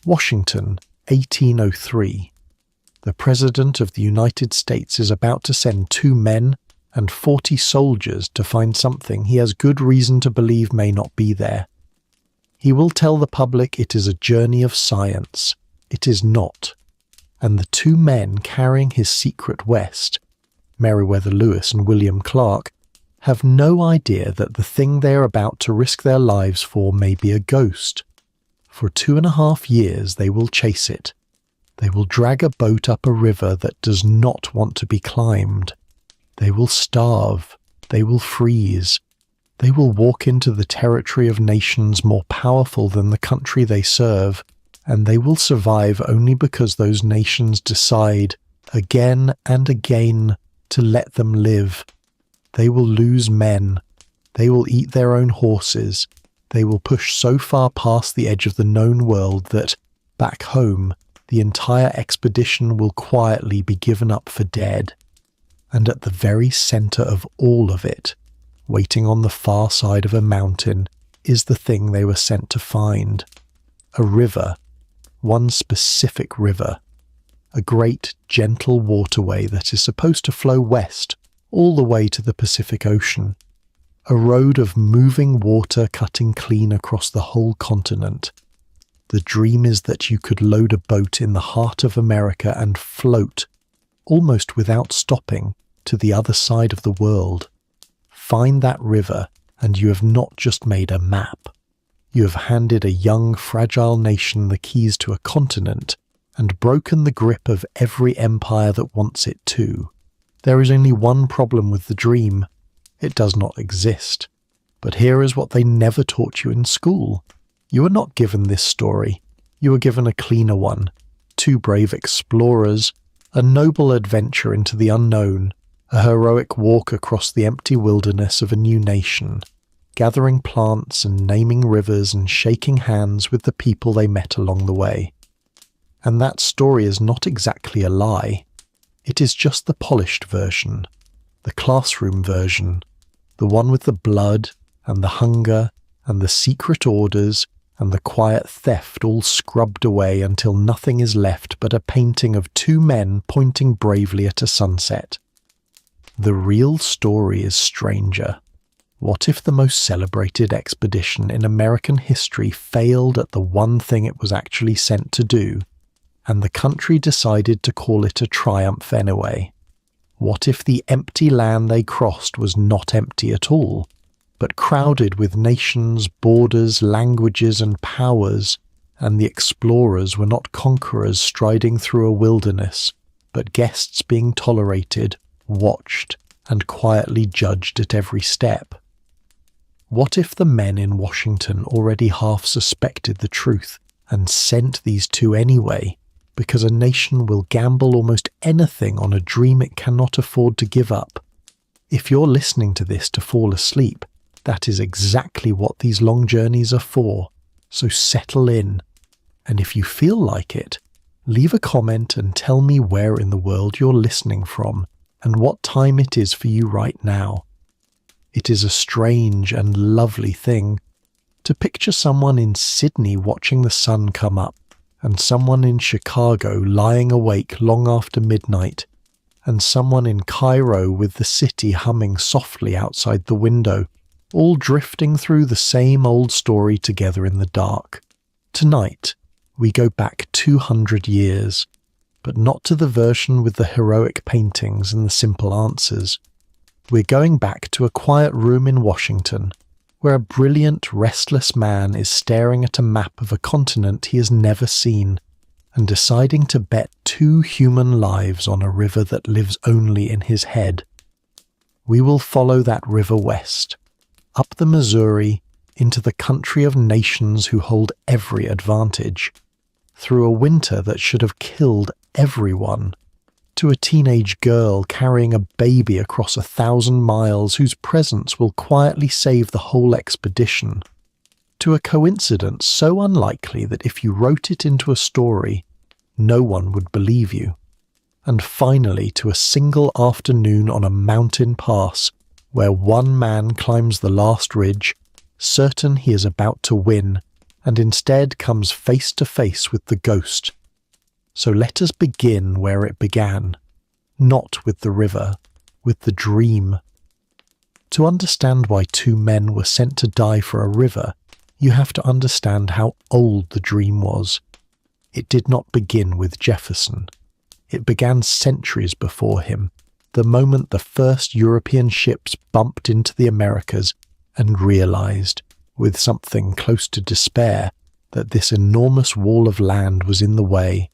Washington, 1803. The President of the United States is about to send 2 men and 40 soldiers to find something he has good reason to believe may not be there. He will tell the public it is a journey of science. It is not. And the 2 men carrying his secret west, Meriwether Lewis and William Clark, have no idea that the thing they are about to risk their lives for may be a ghost. For 2.5 years they will chase it. They will drag a boat up a river that does not want to be climbed. They will starve. They will freeze. They will walk into the territory of nations more powerful than the country they serve, and they will survive only because those nations decide, again and again, to let them live. They will lose men. They will eat their own horses. They will push so far past the edge of the known world that, back home, the entire expedition will quietly be given up for dead. And at the very centre of all of it, waiting on the far side of a mountain, is the thing they were sent to find. A river, one specific river, a great gentle waterway that is supposed to flow west all the way to the Pacific Ocean. A road of moving water cutting clean across the whole continent. The dream is that you could load a boat in the heart of America and float, almost without stopping, to the other side of the world. Find that river, and you have not just made a map. You have handed a young, fragile nation the keys to a continent, and broken the grip of every empire that wants it too. There is only one problem with the dream. It does not exist. But here is what they never taught you in school. You were not given this story. You were given a cleaner one. 2 brave explorers, a noble adventure into the unknown, a heroic walk across the empty wilderness of a new nation, gathering plants and naming rivers and shaking hands with the people they met along the way. And that story is not exactly a lie. It is just the polished version, the classroom version, the one with the blood and the hunger and the secret orders and the quiet theft all scrubbed away until nothing is left but a painting of 2 men pointing bravely at a sunset. The real story is stranger. What if the most celebrated expedition in American history failed at the one thing it was actually sent to do, and the country decided to call it a triumph anyway? What if the empty land they crossed was not empty at all, but crowded with nations, borders, languages, and powers, and the explorers were not conquerors striding through a wilderness, but guests being tolerated, watched, and quietly judged at every step? What if the men in Washington already half suspected the truth and sent these 2 anyway, because a nation will gamble almost anything on a dream it cannot afford to give up? If you're listening to this to fall asleep, that is exactly what these long journeys are for, so settle in. And if you feel like it, leave a comment and tell me where in the world you're listening from and what time it is for you right now. It is a strange and lovely thing to picture someone in Sydney watching the sun come up, and someone in Chicago lying awake long after midnight, and someone in Cairo with the city humming softly outside the window, all drifting through the same old story together in the dark. Tonight, we go back 200 years, but not to the version with the heroic paintings and the simple answers. We're going back to a quiet room in Washington, where a brilliant, restless man is staring at a map of a continent he has never seen, and deciding to bet 2 human lives on a river that lives only in his head. We will follow that river west, up the Missouri, into the country of nations who hold every advantage, through a winter that should have killed everyone, to a teenage girl carrying a baby across 1,000 miles whose presence will quietly save the whole expedition, to a coincidence so unlikely that if you wrote it into a story, no one would believe you, and finally to a single afternoon on a mountain pass where one man climbs the last ridge, certain he is about to win, and instead comes face to face with the ghost. So let us begin where it began, not with the river, with the dream. To understand why two men were sent to die for a river, you have to understand how old the dream was. It did not begin with Jefferson. It began centuries before him, the moment the first European ships bumped into the Americas and realized, with something close to despair, that this enormous wall of land was in the way.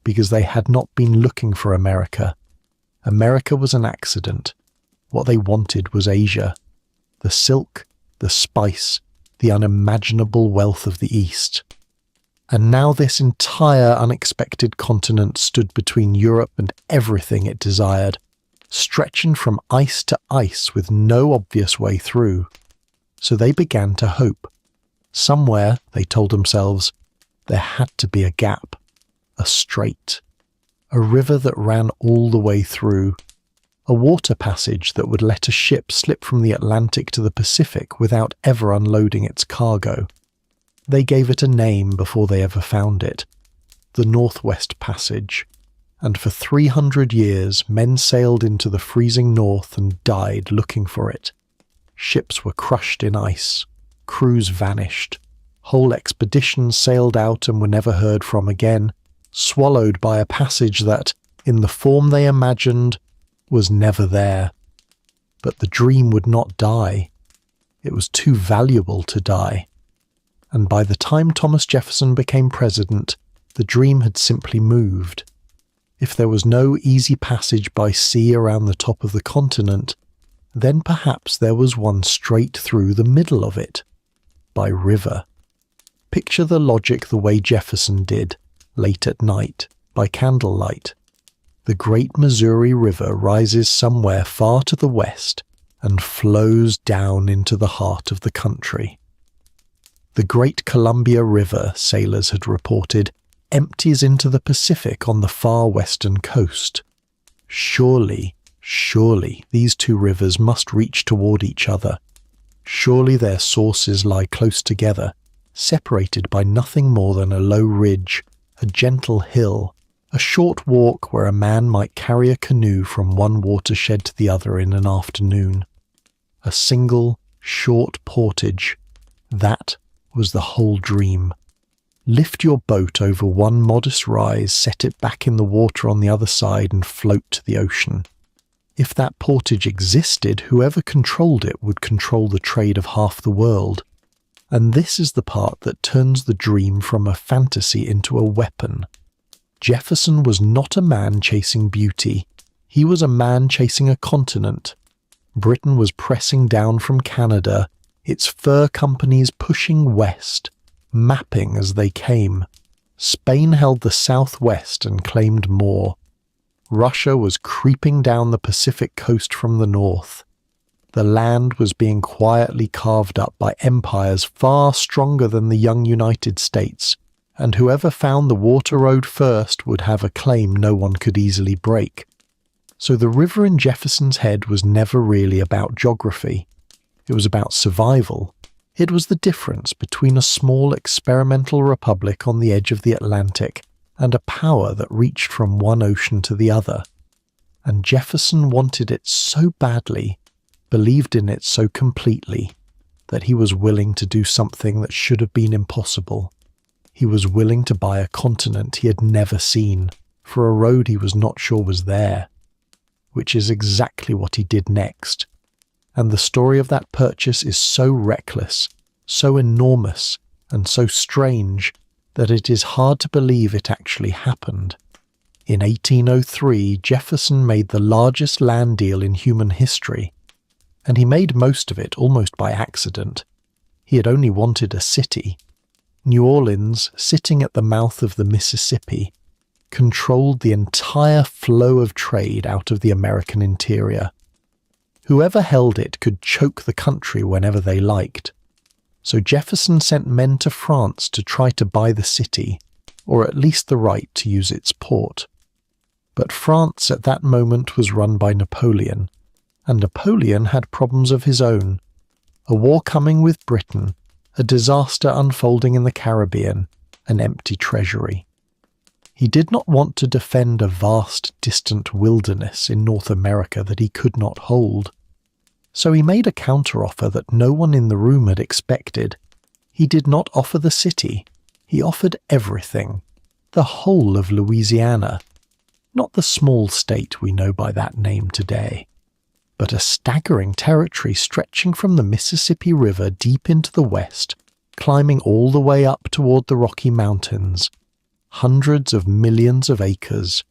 Because they had not been looking for America. America was an accident. What they wanted was Asia. The silk, the spice, the unimaginable wealth of the East. And now this entire unexpected continent stood between Europe and everything it desired, stretching from ice to ice with no obvious way through. So they began to hope. Somewhere, they told themselves, there had to be a gap, a strait, a river that ran all the way through, a water passage that would let a ship slip from the Atlantic to the Pacific without ever unloading its cargo. They gave it a name before they ever found it, the Northwest Passage, and for 300 years men sailed into the freezing north and died looking for it. Ships were crushed in ice, crews vanished, whole expeditions sailed out and were never heard from again, swallowed by a passage that, in the form they imagined, was never there. But the dream would not die. It was too valuable to die. And by the time Thomas Jefferson became president, the dream had simply moved. If there was no easy passage by sea around the top of the continent, then perhaps there was one straight through the middle of it, by river. Picture the logic the way Jefferson did, late at night, by candlelight. The great Missouri River rises somewhere far to the west and flows down into the heart of the country. The great Columbia River, sailors had reported, empties into the Pacific on the far western coast. Surely, these two rivers must reach toward each other. Surely their sources lie close together, separated by nothing more than a low ridge, a gentle hill, a short walk where a man might carry a canoe from one watershed to the other in an afternoon. A single, short portage. That was the whole dream. Lift your boat over one modest rise, set it back in the water on the other side, and float to the ocean. If that portage existed, whoever controlled it would control the trade of half the world. And this is the part that turns the dream from a fantasy into a weapon. Jefferson was not a man chasing beauty. He was a man chasing a continent. Britain was pressing down from Canada, its fur companies pushing west, mapping as they came. Spain held the southwest and claimed more. Russia was creeping down the Pacific coast from the north. The land was being quietly carved up by empires far stronger than the young United States, and whoever found the water road first would have a claim no one could easily break. So the river in Jefferson's head was never really about geography. It was about survival. It was the difference between a small experimental republic on the edge of the Atlantic and a power that reached from one ocean to the other. And Jefferson wanted it so badly, believed in it so completely, that he was willing to do something that should have been impossible. He was willing to buy a continent he had never seen, for a road he was not sure was there, which is exactly what he did next. And the story of that purchase is so reckless, so enormous, and so strange that it is hard to believe it actually happened. In 1803, Jefferson made the largest land deal in human history, and he made most of it almost by accident. He had only wanted a city. New Orleans, sitting at the mouth of the Mississippi, controlled the entire flow of trade out of the American interior. Whoever held it could choke the country whenever they liked. So Jefferson sent men to France to try to buy the city, or at least the right to use its port. But France at that moment was run by Napoleon, and Napoleon had problems of his own. A war coming with Britain, a disaster unfolding in the Caribbean, an empty treasury. He did not want to defend a vast, distant wilderness in North America that he could not hold. So he made a counteroffer that no one in the room had expected. He did not offer the city. He offered everything. The whole of Louisiana. Not the small state we know by that name today, but a staggering territory stretching from the Mississippi River deep into the west, climbing all the way up toward the Rocky Mountains. Hundreds of millions of acres,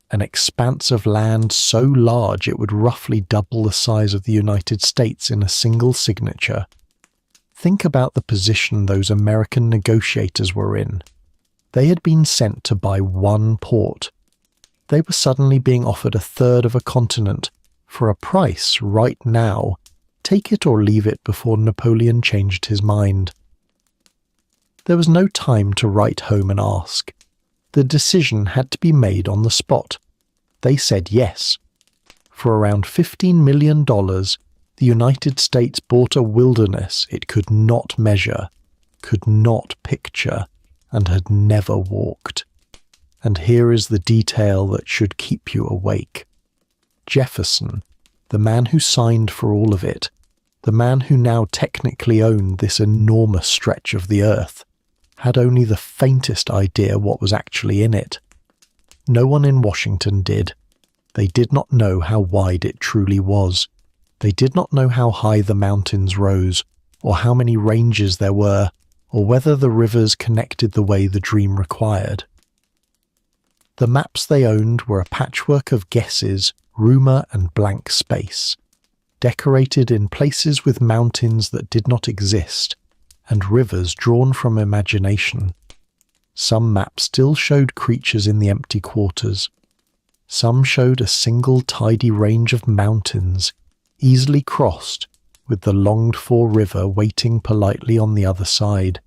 an expanse of land so large it would roughly double the size of the United States in a single signature. Think about the position those American negotiators were in. They had been sent to buy one port. They were suddenly being offered a third of a continent for a price right now. Take it or leave it before Napoleon changed his mind. There was no time to write home and ask. The decision had to be made on the spot. They said yes. For around $15 million, the United States bought a wilderness it could not measure, could not picture, and had never walked. And here is the detail that should keep you awake. Jefferson, the man who signed for all of it, the man who now technically owned this enormous stretch of the earth, had only the faintest idea what was actually in it. No one in Washington did. They did not know how wide it truly was. They did not know how high the mountains rose, or how many ranges there were, or whether the rivers connected the way the dream required. The maps they owned were a patchwork of guesses, rumour and blank space, decorated in places with mountains that did not exist, and rivers drawn from imagination. Some maps still showed creatures in the empty quarters. Some showed a single tidy range of mountains, easily crossed, with the longed-for river waiting politely on the other side.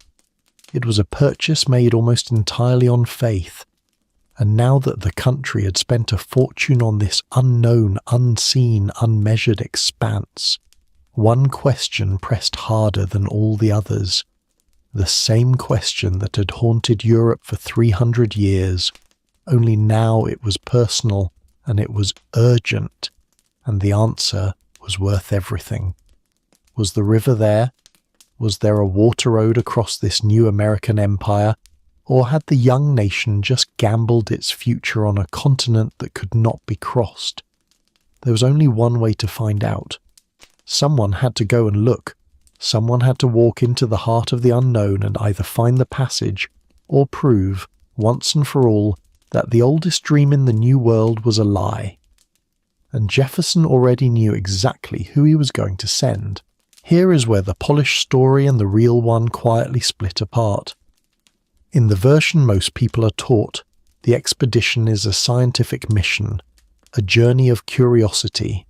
It was a purchase made almost entirely on faith, and now that the country had spent a fortune on this unknown, unseen, unmeasured expanse, one question pressed harder than all the others, the same question that had haunted Europe for 300 years, only now it was personal and it was urgent, and the answer was worth everything. Was the river there? Was there a water road across this new American empire? Or had the young nation just gambled its future on a continent that could not be crossed? There was only one way to find out. Someone had to go and look. Someone had to walk into the heart of the unknown and either find the passage or prove, once and for all, that the oldest dream in the New World was a lie. And Jefferson already knew exactly who he was going to send. Here is where the polished story and the real one quietly split apart. In the version most people are taught, the expedition is a scientific mission, a journey of curiosity.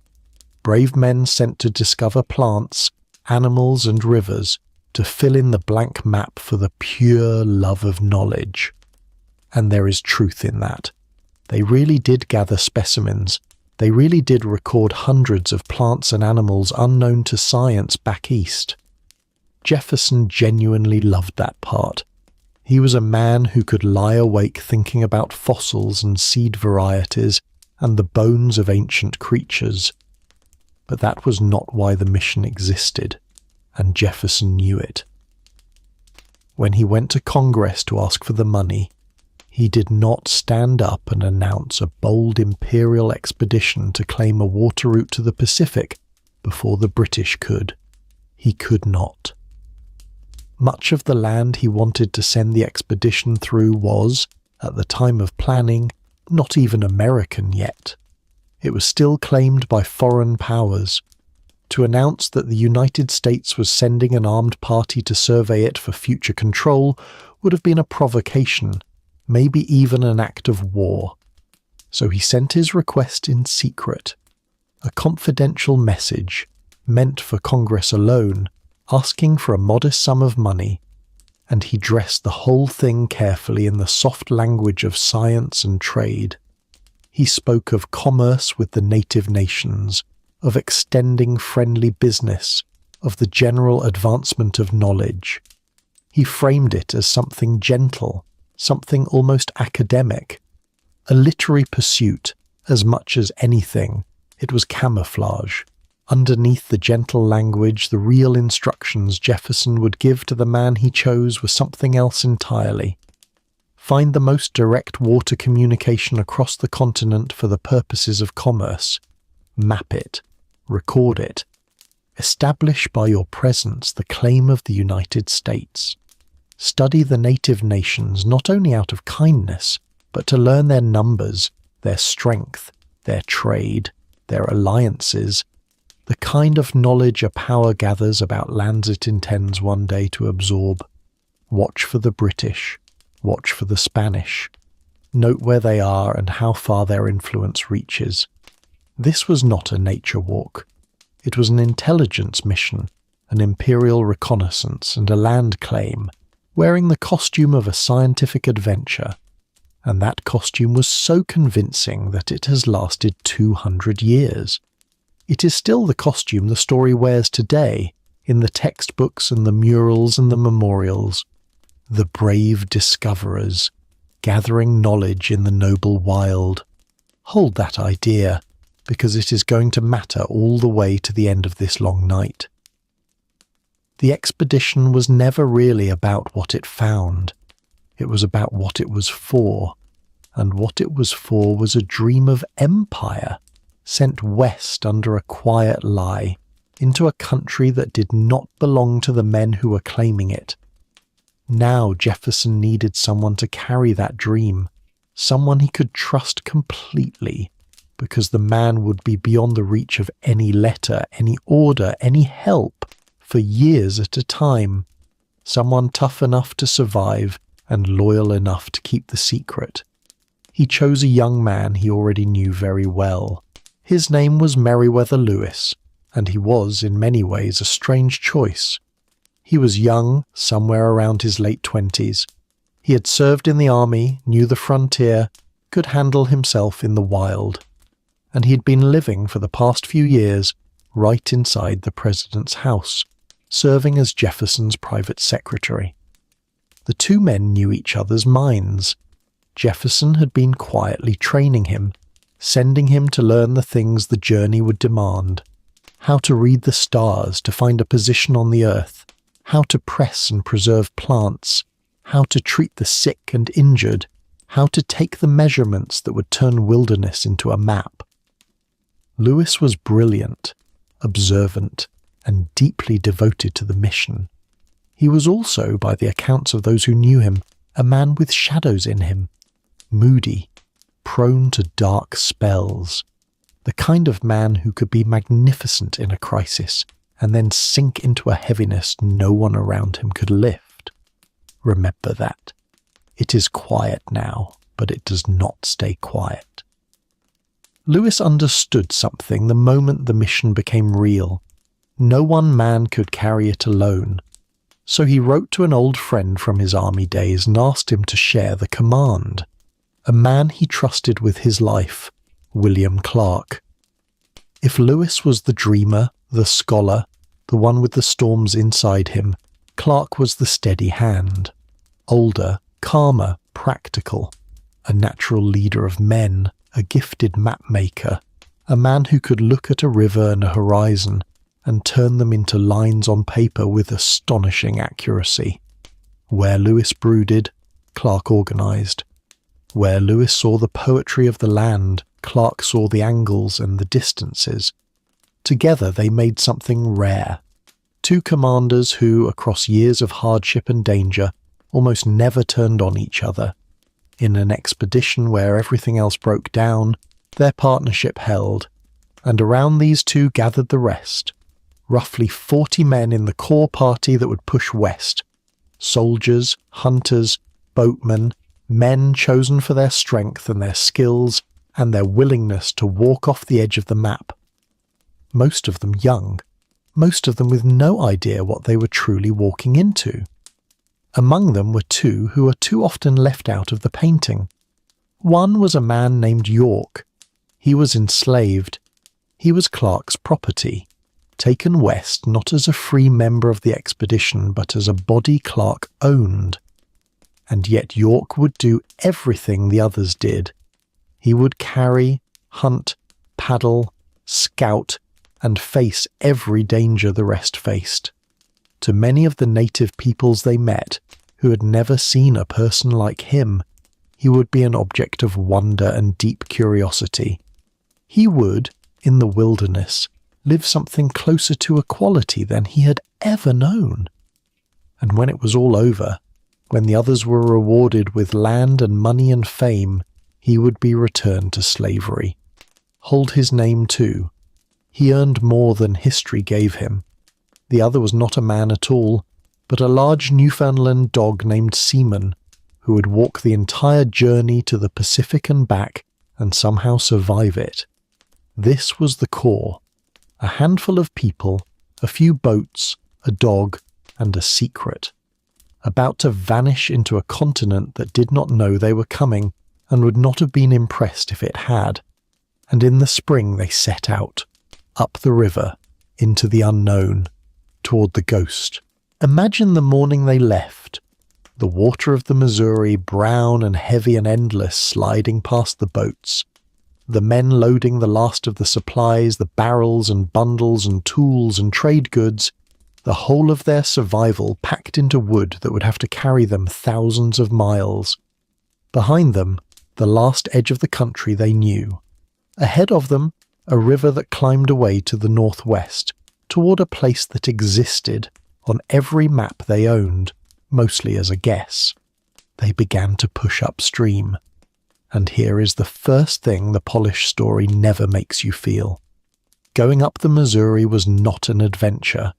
Brave men sent to discover plants, animals and rivers, to fill in the blank map for the pure love of knowledge. And there is truth in that. They really did gather specimens. They really did record hundreds of plants and animals unknown to science back east. Jefferson genuinely loved that part. He was a man who could lie awake thinking about fossils and seed varieties and the bones of ancient creatures. But that was not why the mission existed, and Jefferson knew it. When he went to Congress to ask for the money, he did not stand up and announce a bold imperial expedition to claim a water route to the Pacific before the British could. He could not. Much of the land he wanted to send the expedition through was, at the time of planning, not even American yet. It was still claimed by foreign powers. To announce that the United States was sending an armed party to survey it for future control would have been a provocation, maybe even an act of war. So he sent his request in secret, a confidential message meant for Congress alone, asking for a modest sum of money, and he dressed the whole thing carefully in the soft language of science and trade. He spoke of commerce with the native nations, of extending friendly business, of the general advancement of knowledge. He framed it as something gentle, something almost academic, a literary pursuit as much as anything. It was camouflage. Underneath the gentle language, the real instructions Jefferson would give to the man he chose were something else entirely. Find the most direct water communication across the continent for the purposes of commerce. Map it. Record it. Establish by your presence the claim of the United States. Study the native nations not only out of kindness, but to learn their numbers, their strength, their trade, their alliances, the kind of knowledge a power gathers about lands it intends one day to absorb. Watch for the British. Watch for the Spanish. Note where they are and how far their influence reaches. This was not a nature walk. It was an intelligence mission, an imperial reconnaissance and a land claim, wearing the costume of a scientific adventure. And that costume was so convincing that it has lasted 200 years. It is still the costume the story wears today, in the textbooks and the murals and the memorials. The brave discoverers, gathering knowledge in the noble wild. Hold that idea, because it is going to matter all the way to the end of this long night. The expedition was never really about what it found. It was about what it was for, and what it was for was a dream of empire, sent west under a quiet lie, into a country that did not belong to the men who were claiming it. Now Jefferson needed someone to carry that dream, someone he could trust completely, because the man would be beyond the reach of any letter, any order, any help, for years at a time. Someone tough enough to survive and loyal enough to keep the secret. He chose a young man he already knew very well. His name was Meriwether Lewis, and he was, in many ways, a strange choice. He was young, somewhere around his late 20s. He had served in the army, knew the frontier, could handle himself in the wild. And he had been living for the past few years right inside the president's house, serving as Jefferson's private secretary. The two men knew each other's minds. Jefferson had been quietly training him, sending him to learn the things the journey would demand, how to read the stars to find a position on the earth, how to press and preserve plants, how to treat the sick and injured, how to take the measurements that would turn wilderness into a map. Lewis was brilliant, observant, and deeply devoted to the mission. He was also, by the accounts of those who knew him, a man with shadows in him, moody, prone to dark spells, the kind of man who could be magnificent in a crisis and then sink into a heaviness no one around him could lift. Remember that. It is quiet now, but it does not stay quiet. Lewis understood something the moment the mission became real. No one man could carry it alone. So he wrote to an old friend from his army days and asked him to share the command. A man he trusted with his life, William Clark. If Lewis was the dreamer, the scholar, the one with the storms inside him, Clark was the steady hand. Older, calmer, practical, a natural leader of men, a gifted map-maker, a man who could look at a river and a horizon and turn them into lines on paper with astonishing accuracy. Where Lewis brooded, Clark organised. Where Lewis saw the poetry of the land, Clark saw the angles and the distances. Together they made something rare. Two commanders who, across years of hardship and danger, almost never turned on each other. In an expedition where everything else broke down, their partnership held, and around these two gathered the rest. Roughly 40 men in the core party that would push west. Soldiers, hunters, boatmen, men chosen for their strength and their skills and their willingness to walk off the edge of the map. Most of them young, most of them with no idea what they were truly walking into. Among them were two who are too often left out of the painting. One was a man named York. He was enslaved. He was Clark's property. taken west not as a free member of the expedition but as a body Clark owned. And yet York would do everything the others did. He would carry, hunt, paddle, scout, and face every danger the rest faced. To many of the native peoples they met, who had never seen a person like him, he would be an object of wonder and deep curiosity. He would, in the wilderness, live something closer to equality than he had ever known. And when it was all over, when the others were rewarded with land and money and fame, he would be returned to slavery. Hold his name too. He earned more than history gave him. The other was not a man at all, but a large Newfoundland dog named Seaman, who would walk the entire journey to the Pacific and back and somehow survive it. This was the core. A handful of people, a few boats, a dog, and a secret. About to vanish into a continent that did not know they were coming and would not have been impressed if it had. And in the spring they set out, up the river, into the unknown, toward the ghost. Imagine the morning they left. The water of the Missouri, brown and heavy and endless, sliding past the boats. The men loading the last of the supplies, the barrels and bundles and tools and trade goods, the whole of their survival packed into wood that would have to carry them thousands of miles. Behind them, the last edge of the country they knew. Ahead of them, a river that climbed away to the northwest, toward a place that existed on every map they owned, mostly as a guess. They began to push upstream. And here is the first thing the polished story never makes you feel. Going up the Missouri was not an adventure.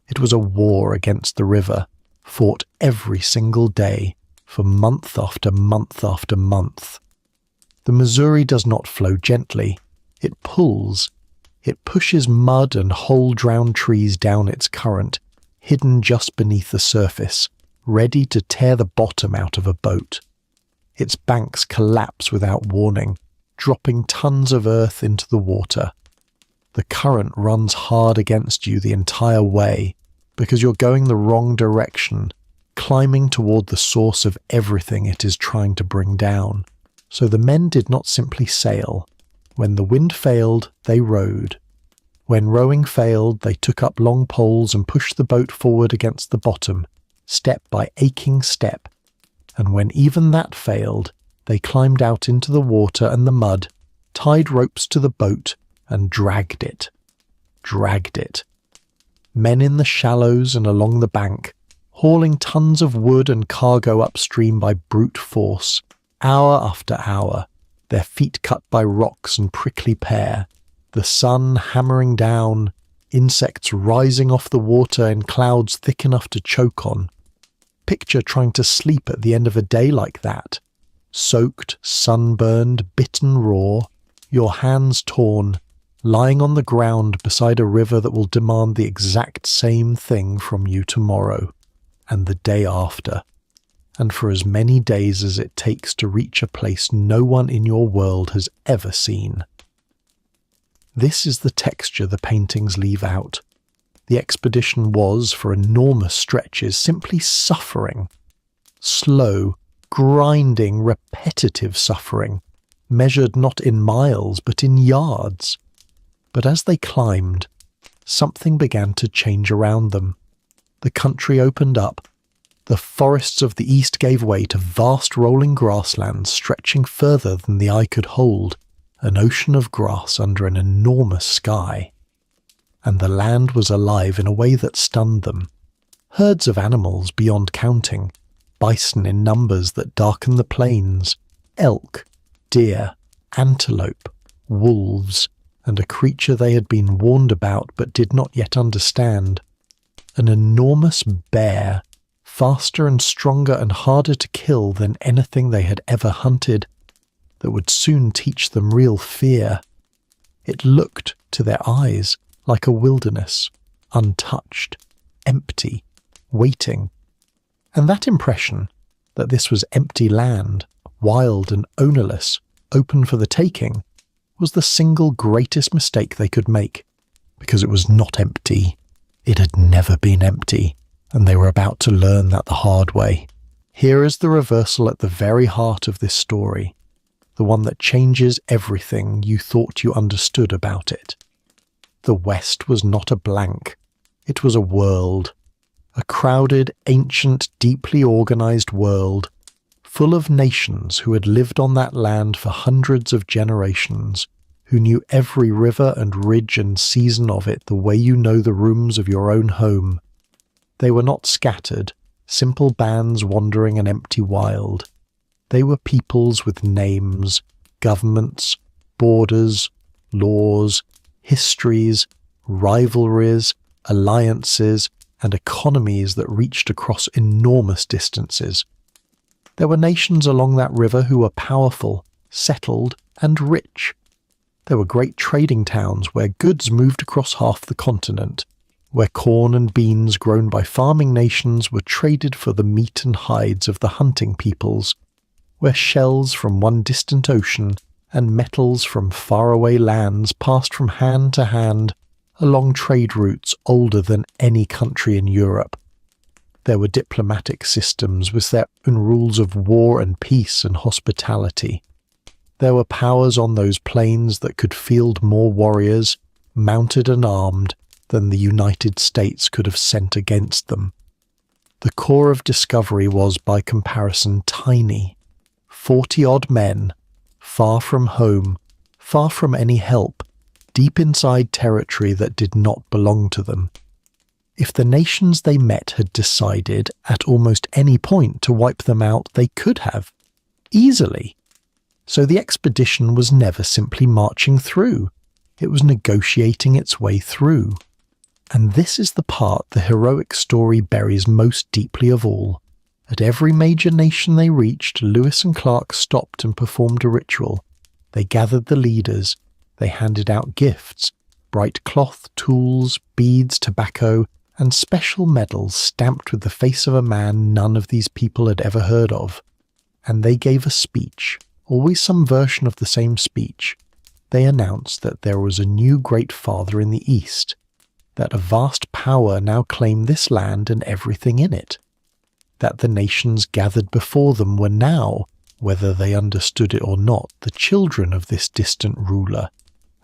It was a war against the river, fought every single day, for month after month after month. The Missouri does not flow gently. It pulls. It pushes mud and whole-drowned trees down its current, hidden just beneath the surface, ready to tear the bottom out of a boat. Its banks collapse without warning, dropping tons of earth into the water. The current runs hard against you the entire way, because you're going the wrong direction, climbing toward the source of everything it is trying to bring down. So the men did not simply sail. When the wind failed, they rowed. When rowing failed, they took up long poles and pushed the boat forward against the bottom, step by aching step. And when even that failed, they climbed out into the water and the mud, tied ropes to the boat, and dragged it. Dragged it. Men in the shallows and along the bank, hauling tons of wood and cargo upstream by brute force, hour after hour, their feet cut by rocks and prickly pear, the sun hammering down, insects rising off the water in clouds thick enough to choke on. Picture trying to sleep at the end of a day like that. Soaked, sunburned, bitten raw, your hands torn, lying on the ground beside a river that will demand the exact same thing from you tomorrow, and the day after, and for as many days as it takes to reach a place no one in your world has ever seen. This is the texture the paintings leave out. The expedition was, for enormous stretches, simply suffering. Slow, grinding, repetitive suffering, measured not in miles but in yards. But as they climbed, something began to change around them. The country opened up. The forests of the east gave way to vast rolling grasslands stretching further than the eye could hold, an ocean of grass under an enormous sky. And the land was alive in a way that stunned them. Herds of animals beyond counting, bison in numbers that darkened the plains, elk, deer, antelope, wolves, and a creature they had been warned about but did not yet understand. An enormous bear, faster and stronger and harder to kill than anything they had ever hunted, that would soon teach them real fear. It looked, to their eyes, like a wilderness, untouched, empty, waiting. And that impression, that this was empty land, wild and ownerless, open for the taking, was the single greatest mistake they could make, because it was not empty. It had never been empty, and they were about to learn that the hard way. Here is the reversal at the very heart of this story, the one that changes everything you thought you understood about it. The West was not a blank. It was a world, a crowded, ancient, deeply organized world, full of nations who had lived on that land for hundreds of generations, who knew every river and ridge and season of it the way you know the rooms of your own home. They were not scattered, simple bands wandering an empty wild. They were peoples with names, governments, borders, laws, histories, rivalries, alliances, and economies that reached across enormous distances. There were nations along that river who were powerful, settled, and rich. There were great trading towns where goods moved across half the continent, where corn and beans grown by farming nations were traded for the meat and hides of the hunting peoples, where shells from one distant ocean and metals from faraway lands passed from hand to hand along trade routes older than any country in Europe. There were diplomatic systems with their own rules of war and peace and hospitality. There were powers on those plains that could field more warriors, mounted and armed, than the United States could have sent against them. The core of discovery was, by comparison, tiny. 40-odd men, far from home, far from any help, deep inside territory that did not belong to them. If the nations they met had decided at almost any point to wipe them out, they could have, easily. So the expedition was never simply marching through. It was negotiating its way through. And this is the part the heroic story buries most deeply of all. At every major nation they reached, Lewis and Clark stopped and performed a ritual. They gathered the leaders. They handed out gifts, bright cloth, tools, beads, tobacco, and special medals stamped with the face of a man none of these people had ever heard of. And they gave a speech, always some version of the same speech. They announced that there was a new great father in the East, that a vast power now claimed this land and everything in it, that the nations gathered before them were now, whether they understood it or not, the children of this distant ruler,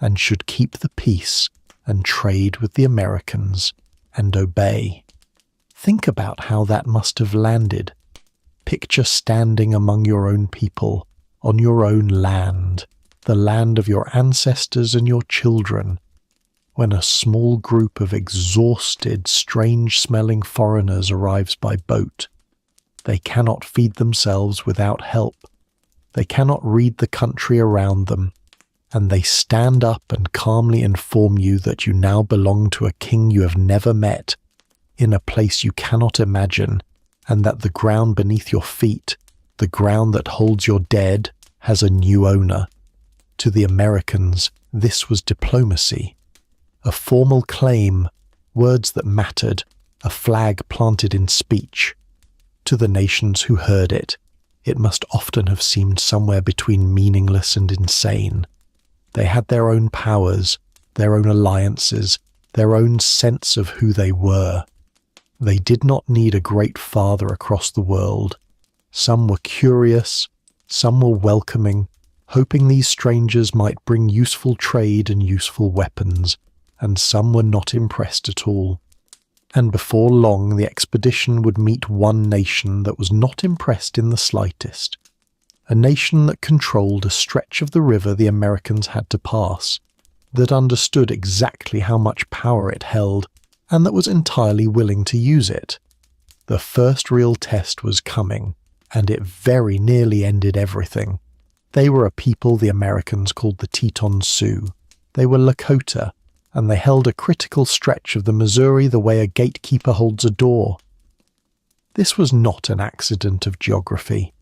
and should keep the peace and trade with the Americans and obey. Think about how that must have landed. Picture standing among your own people, on your own land, the land of your ancestors and your children, when a small group of exhausted, strange-smelling foreigners arrives by boat. They cannot feed themselves without help. They cannot read the country around them, and they stand up and calmly inform you that you now belong to a king you have never met, in a place you cannot imagine, and that the ground beneath your feet, the ground that holds your dead, has a new owner. To the Americans, this was diplomacy. A formal claim, words that mattered, a flag planted in speech. To the nations who heard it, it must often have seemed somewhere between meaningless and insane. They had their own powers, their own alliances, their own sense of who they were. They did not need a great father across the world. Some were curious, some were welcoming, hoping these strangers might bring useful trade and useful weapons, and some were not impressed at all. And before long the expedition would meet one nation that was not impressed in the slightest. A nation that controlled a stretch of the river the Americans had to pass, that understood exactly how much power it held, and that was entirely willing to use it. The first real test was coming, and it very nearly ended everything. They were a people the Americans called the Teton Sioux. They were Lakota, and they held a critical stretch of the Missouri the way a gatekeeper holds a door. This was not an accident of geography.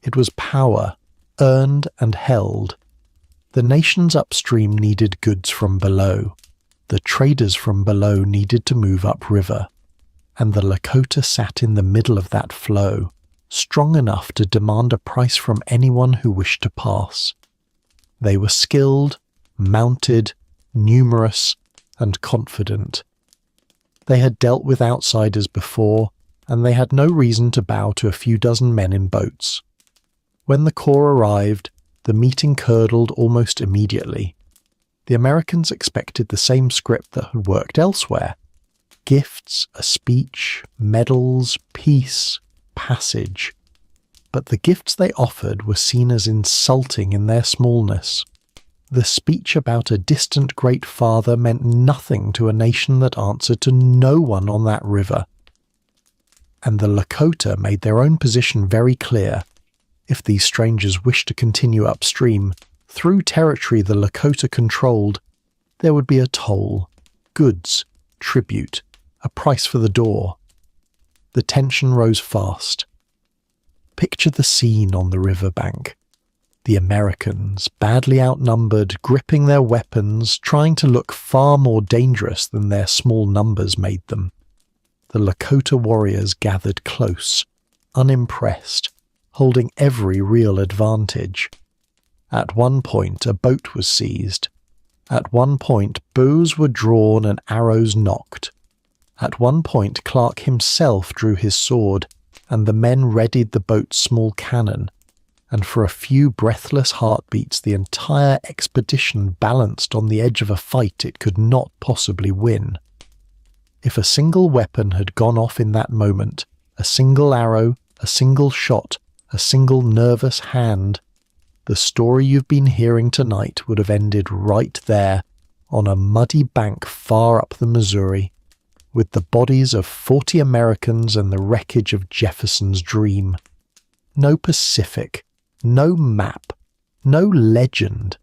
It was power, earned and held. The nations upstream needed goods from below. The traders from below needed to move upriver. And the Lakota sat in the middle of that flow, strong enough to demand a price from anyone who wished to pass. They were skilled, mounted, numerous, and confident. They had dealt with outsiders before, and they had no reason to bow to a few dozen men in boats. When the Corps arrived, the meeting curdled almost immediately. The Americans expected the same script that had worked elsewhere: gifts, a speech, medals, peace, passage. But the gifts they offered were seen as insulting in their smallness. The speech about a distant great father meant nothing to a nation that answered to no one on that river. And the Lakota made their own position very clear. If these strangers wished to continue upstream, through territory the Lakota controlled, there would be a toll, goods, tribute, a price for the door. The tension rose fast. Picture the scene on the riverbank. The Americans, badly outnumbered, gripping their weapons, trying to look far more dangerous than their small numbers made them. The Lakota warriors gathered close, unimpressed, holding every real advantage. At one point, a boat was seized. At one point, bows were drawn and arrows nocked. At one point, Clark himself drew his sword, and the men readied the boat's small cannon, and for a few breathless heartbeats the entire expedition balanced on the edge of a fight it could not possibly win. If a single weapon had gone off in that moment, a single arrow, a single shot, a single nervous hand, the story you've been hearing tonight would have ended right there, on a muddy bank far up the Missouri, with the bodies of 40 Americans and the wreckage of Jefferson's dream. No Pacific, no map, no legend,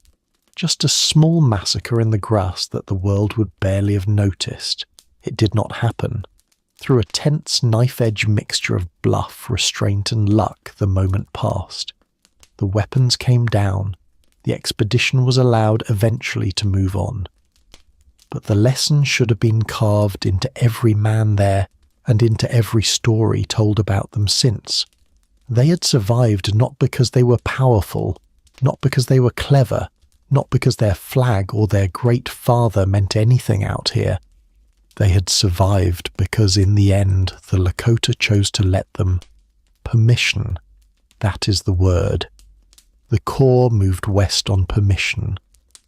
just a small massacre in the grass that the world would barely have noticed. It did not happen. Through a tense knife-edge mixture of bluff, restraint and luck, the moment passed. The weapons came down. The expedition was allowed eventually to move on. But the lesson should have been carved into every man there and into every story told about them since. They had survived not because they were powerful, not because they were clever, not because their flag or their great father meant anything out here. They had survived because in the end the Lakota chose to let them. Permission, that is the word. The Corps moved west on permission,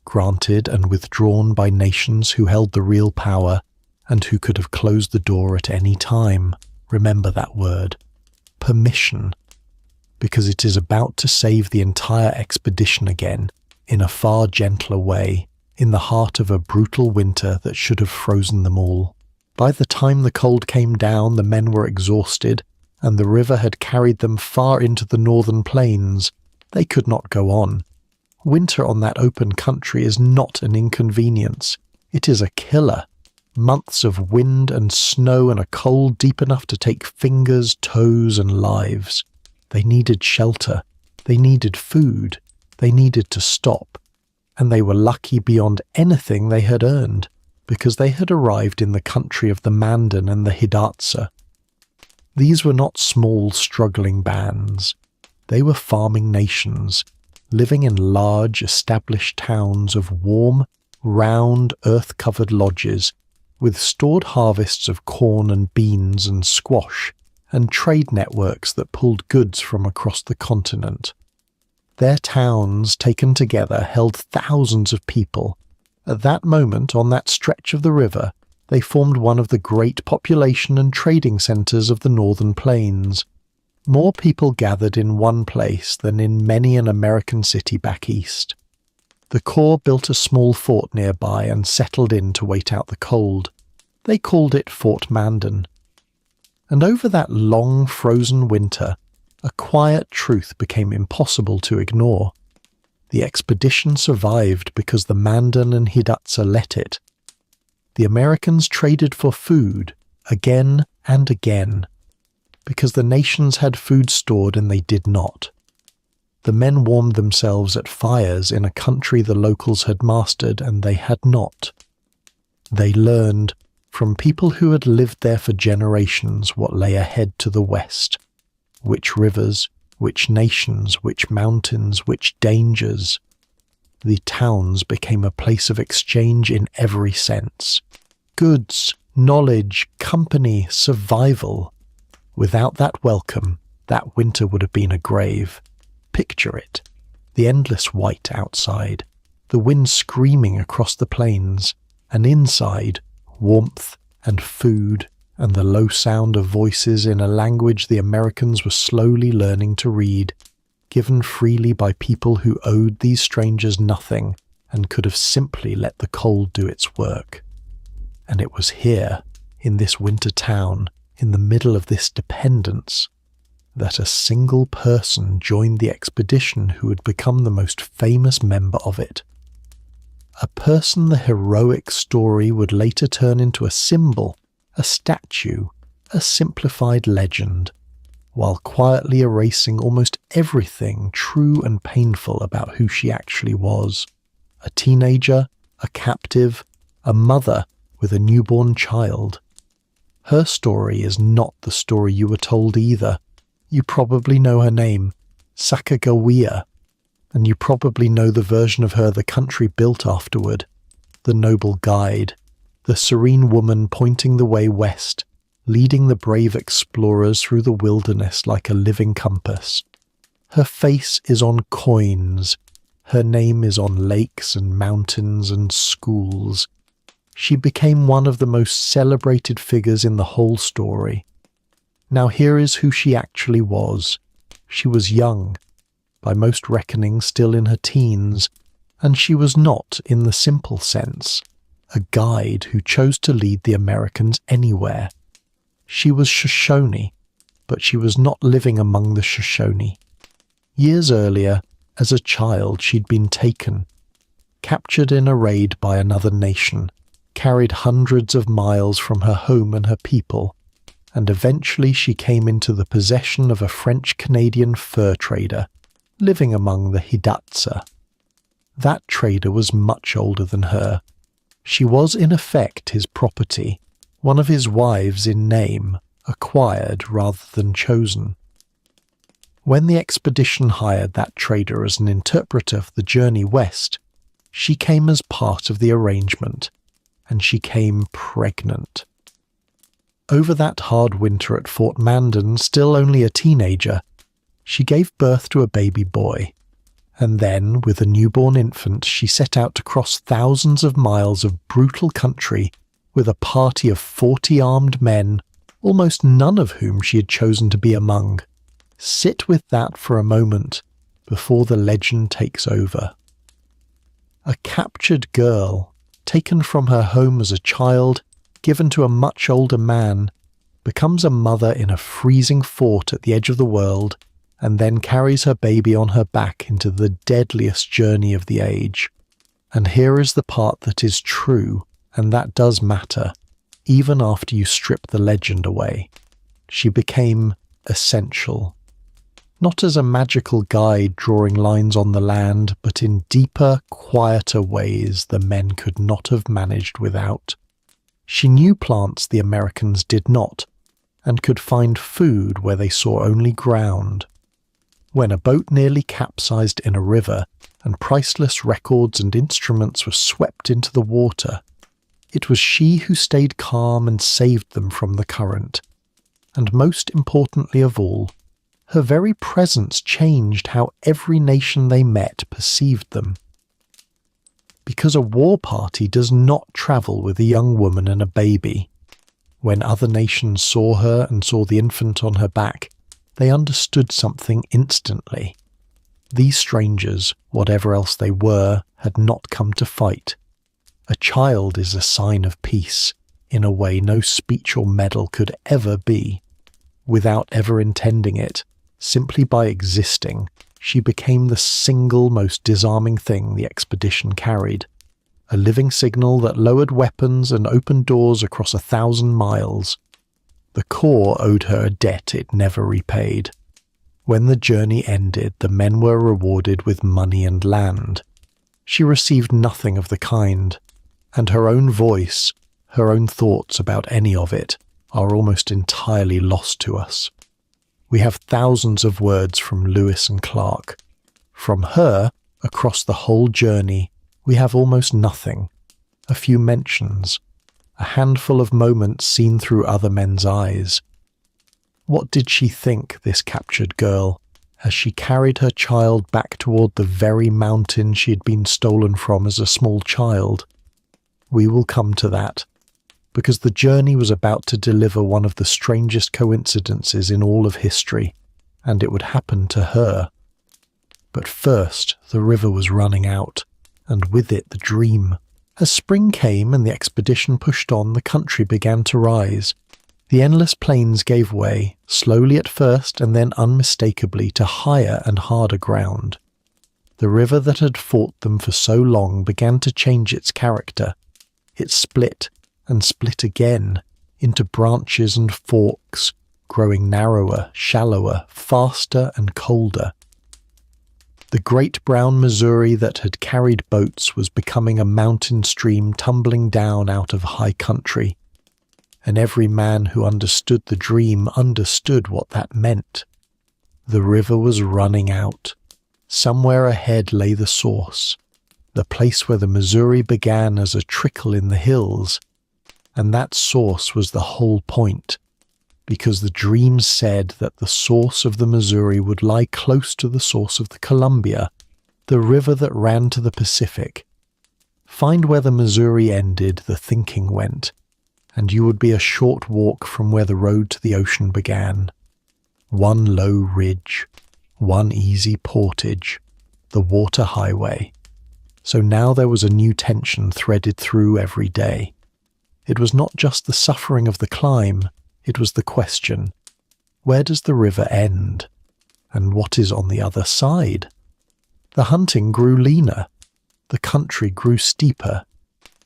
granted and withdrawn by nations who held the real power and who could have closed the door at any time. Remember that word. Permission. Because it is about to save the entire expedition again, in a far gentler way, in the heart of a brutal winter that should have frozen them all. By the time the cold came down, the men were exhausted, and the river had carried them far into the northern plains. They could not go on. Winter on that open country is not an inconvenience. It is a killer. Months of wind and snow and a cold deep enough to take fingers, toes, and lives. They needed shelter. They needed food. They needed to stop. And they were lucky beyond anything they had earned, because they had arrived in the country of the Mandan and the Hidatsa. These were not small, struggling bands. They were farming nations, living in large, established towns of warm, round, earth-covered lodges, with stored harvests of corn and beans and squash, and trade networks that pulled goods from across the continent. Their towns, taken together, held thousands of people. At that moment, on that stretch of the river, they formed one of the great population and trading centres of the northern plains. More people gathered in one place than in many an American city back east. The Corps built a small fort nearby and settled in to wait out the cold. They called it Fort Mandan. And over that long, frozen winter, a quiet truth became impossible to ignore. The expedition survived because the Mandan and Hidatsa let it. The Americans traded for food, again and again, because the nations had food stored and they did not. The men warmed themselves at fires in a country the locals had mastered and they had not. They learned, from people who had lived there for generations, what lay ahead to the west. Which rivers, which nations, which mountains, which dangers. The towns became a place of exchange in every sense. Goods, knowledge, company, survival. Without that welcome, that winter would have been a grave. Picture it. The endless white outside, the wind screaming across the plains, and inside, warmth and food and the low sound of voices in a language the Americans were slowly learning to read, given freely by people who owed these strangers nothing and could have simply let the cold do its work. And it was here, in this winter town, in the middle of this dependence, that a single person joined the expedition who would become the most famous member of it. A person the heroic story would later turn into a symbol, a statue, a simplified legend, while quietly erasing almost everything true and painful about who she actually was. A teenager, a captive, a mother with a newborn child. Her story is not the story you were told either. You probably know her name, Sacagawea, and you probably know the version of her the country built afterward, the noble guide, the serene woman pointing the way west, leading the brave explorers through the wilderness like a living compass. Her face is on coins, her name is on lakes and mountains and schools. She became one of the most celebrated figures in the whole story. Now here is who she actually was. She was young, by most reckonings still in her teens, and she was not, in the simple sense, a guide who chose to lead the Americans anywhere. She was Shoshone, but she was not living among the Shoshone. Years earlier, as a child, she'd been taken, captured in a raid by another nation, carried hundreds of miles from her home and her people, and eventually she came into the possession of a French-Canadian fur trader, living among the Hidatsa. That trader was much older than her. She was in effect his property, one of his wives in name, acquired rather than chosen. When the expedition hired that trader as an interpreter for the journey west, she came as part of the arrangement, and she came pregnant. Over that hard winter at Fort Mandan, still only a teenager, she gave birth to a baby boy, and then, with a newborn infant, she set out to cross thousands of miles of brutal country with a party of 40 armed men, almost none of whom she had chosen to be among. Sit with that for a moment before the legend takes over. A captured girl, taken from her home as a child, given to a much older man, becomes a mother in a freezing fort at the edge of the world, and then carries her baby on her back into the deadliest journey of the age. And here is the part that is true, and that does matter, even after you strip the legend away. She became essential. Not as a magical guide drawing lines on the land, but in deeper, quieter ways the men could not have managed without. She knew plants the Americans did not, and could find food where they saw only ground. When a boat nearly capsized in a river, and priceless records and instruments were swept into the water, it was she who stayed calm and saved them from the current. And most importantly of all, her very presence changed how every nation they met perceived them. Because a war party does not travel with a young woman and a baby. When other nations saw her and saw the infant on her back, they understood something instantly. These strangers, whatever else they were, had not come to fight. A child is a sign of peace, in a way no speech or medal could ever be. Without ever intending it, simply by existing, she became the single most disarming thing the expedition carried. A living signal that lowered weapons and opened doors across 1,000 miles. The Corps owed her a debt it never repaid. When the journey ended, the men were rewarded with money and land. She received nothing of the kind, and her own voice, her own thoughts about any of it, are almost entirely lost to us. We have thousands of words from Lewis and Clark. From her, Across the whole journey, we have almost nothing. A few mentions, a handful of moments seen through other men's eyes. What did she think, this captured girl, as she carried her child back toward the very mountain she had been stolen from as a small child? We will come to that, because the journey was about to deliver one of the strangest coincidences in all of history, and it would happen to her. But first, the river was running out, and with it the dream. As spring came and the expedition pushed on, the country began to rise. The endless plains gave way, slowly at first and then unmistakably to higher and harder ground. The river that had fought them for so long began to change its character. It split and split again into branches and forks, growing narrower, shallower, faster and colder. The great brown Missouri that had carried boats was becoming a mountain stream tumbling down out of high country, and every man who understood the dream understood what that meant. The river was running out. Somewhere ahead lay the source, the place where the Missouri began as a trickle in the hills, and that source was the whole point, because the dream said that the source of the Missouri would lie close to the source of the Columbia, the river that ran to the Pacific. Find where the Missouri ended, the thinking went, and you would be a short walk from where the road to the ocean began. One low ridge, one easy portage, the water highway. So now there was a new tension threaded through every day. It was not just the suffering of the climb, it was the question, where does the river end? And what is on the other side? The hunting grew leaner. The country grew steeper.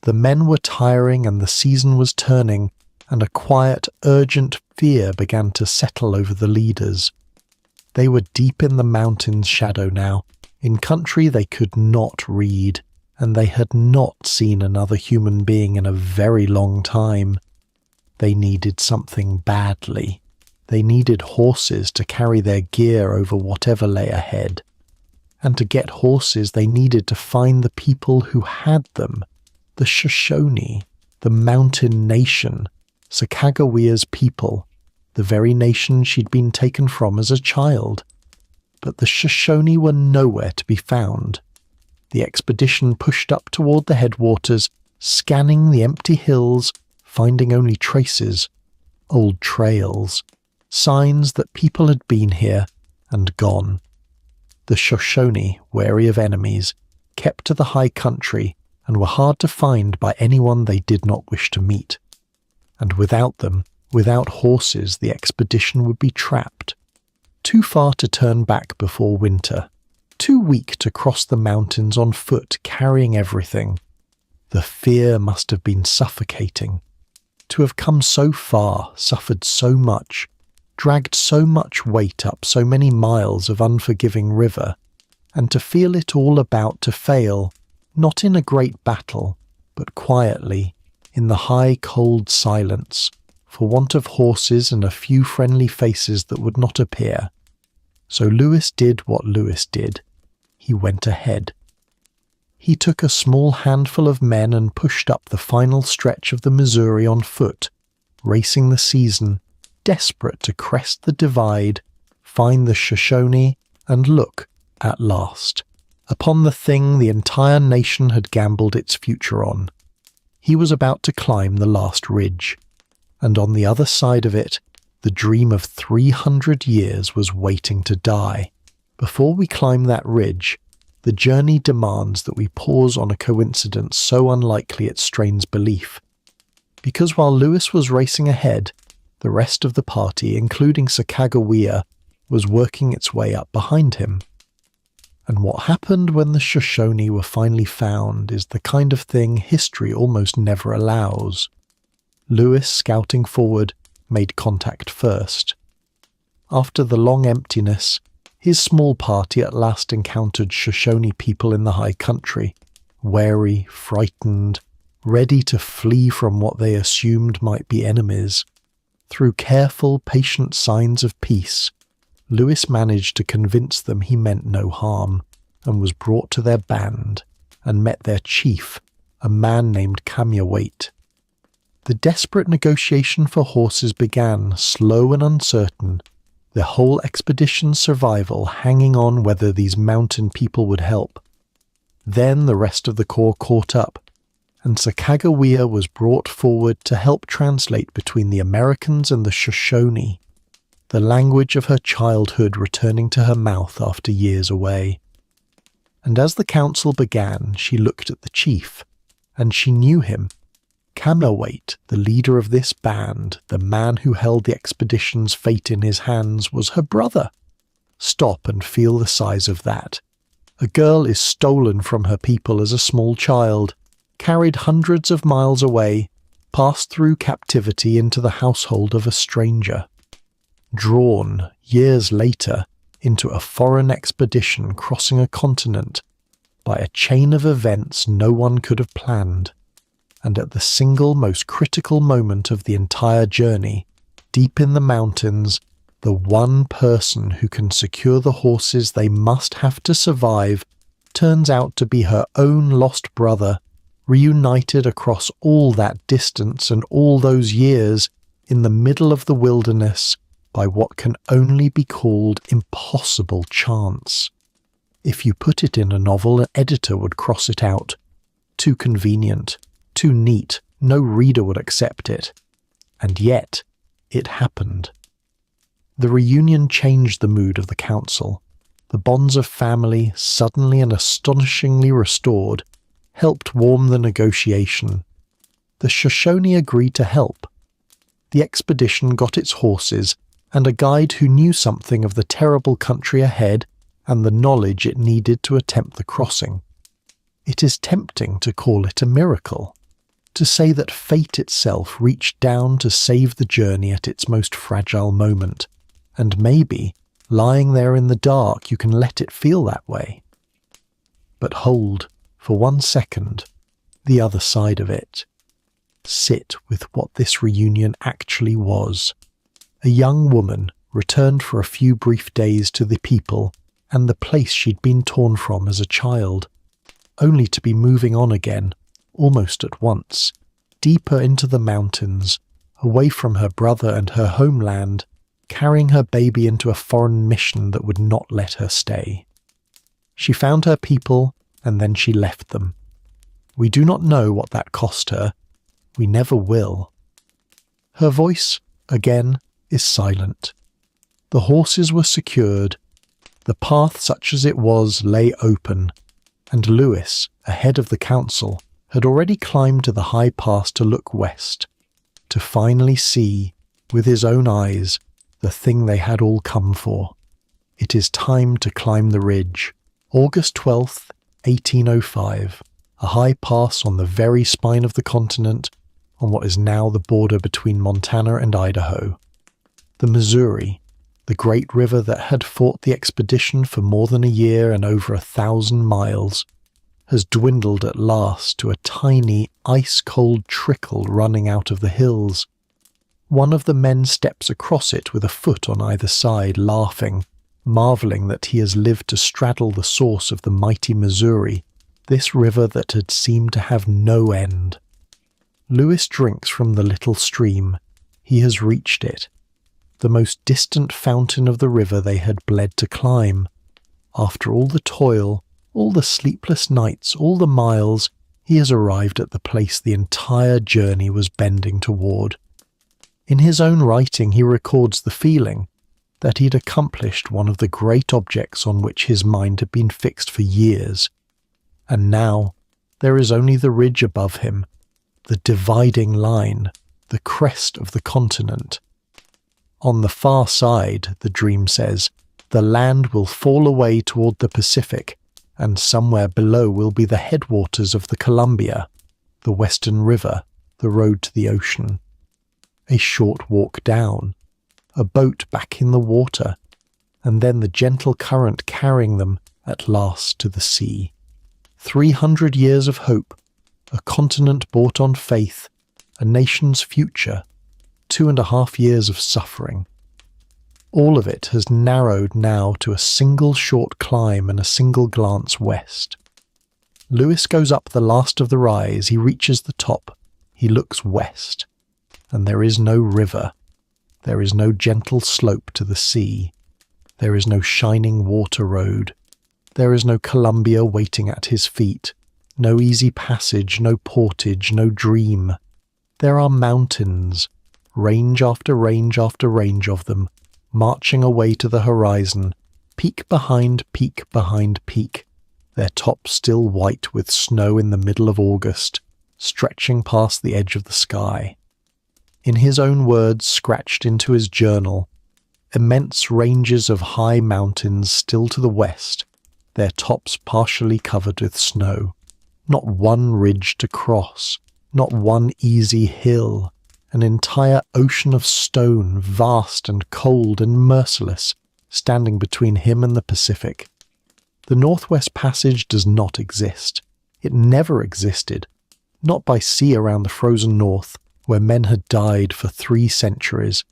The men were tiring and the season was turning, and a quiet, urgent fear began to settle over the leaders. They were deep in the mountain's shadow now, in country they could not read, and they had not seen another human being in a very long time. They needed something badly. They needed horses to carry their gear over whatever lay ahead. And to get horses they needed to find the people who had them, the Shoshone, the mountain nation, Sacagawea's people, the very nation she'd been taken from as a child. But the Shoshone were nowhere to be found. The expedition pushed up toward the headwaters, scanning the empty hills, finding only traces, old trails, signs that people had been here and gone. The Shoshone, wary of enemies, kept to the high country and were hard to find by anyone they did not wish to meet. And without them, without horses, the expedition would be trapped. Too far to turn back before winter, too weak to cross the mountains on foot carrying everything. The fear must have been suffocating. To have come so far, suffered so much, dragged so much weight up so many miles of unforgiving river, and to feel it all about to fail, not in a great battle, but quietly, in the high cold silence, for want of horses and a few friendly faces that would not appear. So Lewis did what Lewis did. He went ahead. He took a small handful of men and pushed up the final stretch of the Missouri on foot, racing the season, desperate to crest the divide, find the Shoshone, and look, at last, upon the thing the entire nation had gambled its future on. He was about to climb the last ridge, and on the other side of it, the dream of 300 years was waiting to die. Before we climb that ridge, the journey demands that we pause on a coincidence so unlikely it strains belief. Because while Lewis was racing ahead, the rest of the party, including Sacagawea, was working its way up behind him. And what happened when the Shoshone were finally found is the kind of thing history almost never allows. Lewis, scouting forward, made contact first. After the long emptiness, his small party at last encountered Shoshone people in the high country, wary, frightened, ready to flee from what they assumed might be enemies. Through careful, patient signs of peace, Lewis managed to convince them he meant no harm, and was brought to their band and met their chief, a man named Meriwether. The desperate negotiation for horses began, slow and uncertain, the whole expedition's survival hanging on whether these mountain people would help. Then the rest of the corps caught up, and Sacagawea was brought forward to help translate between the Americans and the Shoshone, the language of her childhood returning to her mouth after years away. And as the council began, she looked at the chief, and she knew him. Meriwether, the leader of this band, the man who held the expedition's fate in his hands, was her brother. Stop and feel the size of that. A girl is stolen from her people as a small child, carried hundreds of miles away, passed through captivity into the household of a stranger, drawn, years later, into a foreign expedition crossing a continent by a chain of events no one could have planned, and at the single most critical moment of the entire journey, deep in the mountains, the one person who can secure the horses they must have to survive turns out to be her own lost brother, reunited across all that distance and all those years in the middle of the wilderness by what can only be called impossible chance. If you put it in a novel, an editor would cross it out. Too convenient, too neat, no reader would accept it. And yet, it happened. The reunion changed the mood of the council. The bonds of family, suddenly and astonishingly restored, helped warm the negotiation. The Shoshone agreed to help. The expedition got its horses and a guide who knew something of the terrible country ahead and the knowledge it needed to attempt the crossing. It is tempting to call it a miracle, to say that fate itself reached down to save the journey at its most fragile moment, and maybe, lying there in the dark, you can let it feel that way. But hold, for 1 second, the other side of it. Sit with what this reunion actually was. A young woman returned for a few brief days to the people and the place she'd been torn from as a child, only to be moving on again, almost at once, deeper into the mountains, away from her brother and her homeland, carrying her baby into a foreign mission that would not let her stay. She found her people, and then she left them. We do not know what that cost her. We never will. Her voice, again, is silent. The horses were secured. The path, such as it was, lay open, and Lewis, ahead of the council, had already climbed to the high pass to look west, to finally see, with his own eyes, the thing they had all come for. It is time to climb the ridge. August 12th, 1805, a high pass on the very spine of the continent, on what is now the border between Montana and Idaho. The Missouri, the great river that had fought the expedition for more than a year and over 1,000 miles, has dwindled at last to a tiny, ice-cold trickle running out of the hills. One of the men steps across it with a foot on either side, laughing, marvelling that he has lived to straddle the source of the mighty Missouri, this river that had seemed to have no end. Lewis drinks from the little stream. He has reached it, the most distant fountain of the river they had bled to climb. After all the toil, all the sleepless nights, all the miles, he has arrived at the place the entire journey was bending toward. In his own writing he records the feeling that he'd accomplished one of the great objects on which his mind had been fixed for years, and now there is only the ridge above him, the dividing line, the crest of the continent. On the far side, the dream says, the land will fall away toward the Pacific, and somewhere below will be the headwaters of the Columbia, the Western River, the road to the ocean. A short walk down, a boat back in the water, and then the gentle current carrying them at last to the sea. 300 years of hope, a continent bought on faith, a nation's future, 2.5 years of suffering. All of it has narrowed now to a single short climb and a single glance west. Lewis goes up the last of the rise. He reaches the top. He looks west. And there is no river. There is no gentle slope to the sea. There is no shining water road. There is no Columbia waiting at his feet. No easy passage, no portage, no dream. There are mountains, range after range after range of them, marching away to the horizon, peak behind peak, their tops still white with snow in the middle of August, stretching past the edge of the sky. In his own words scratched into his journal, immense ranges of high mountains still to the west, their tops partially covered with snow. Not one ridge to cross, not one easy hill, an entire ocean of stone, vast and cold and merciless, standing between him and the Pacific. The Northwest Passage does not exist. It never existed. Not by sea around the frozen north, where men had died for 3 centuries,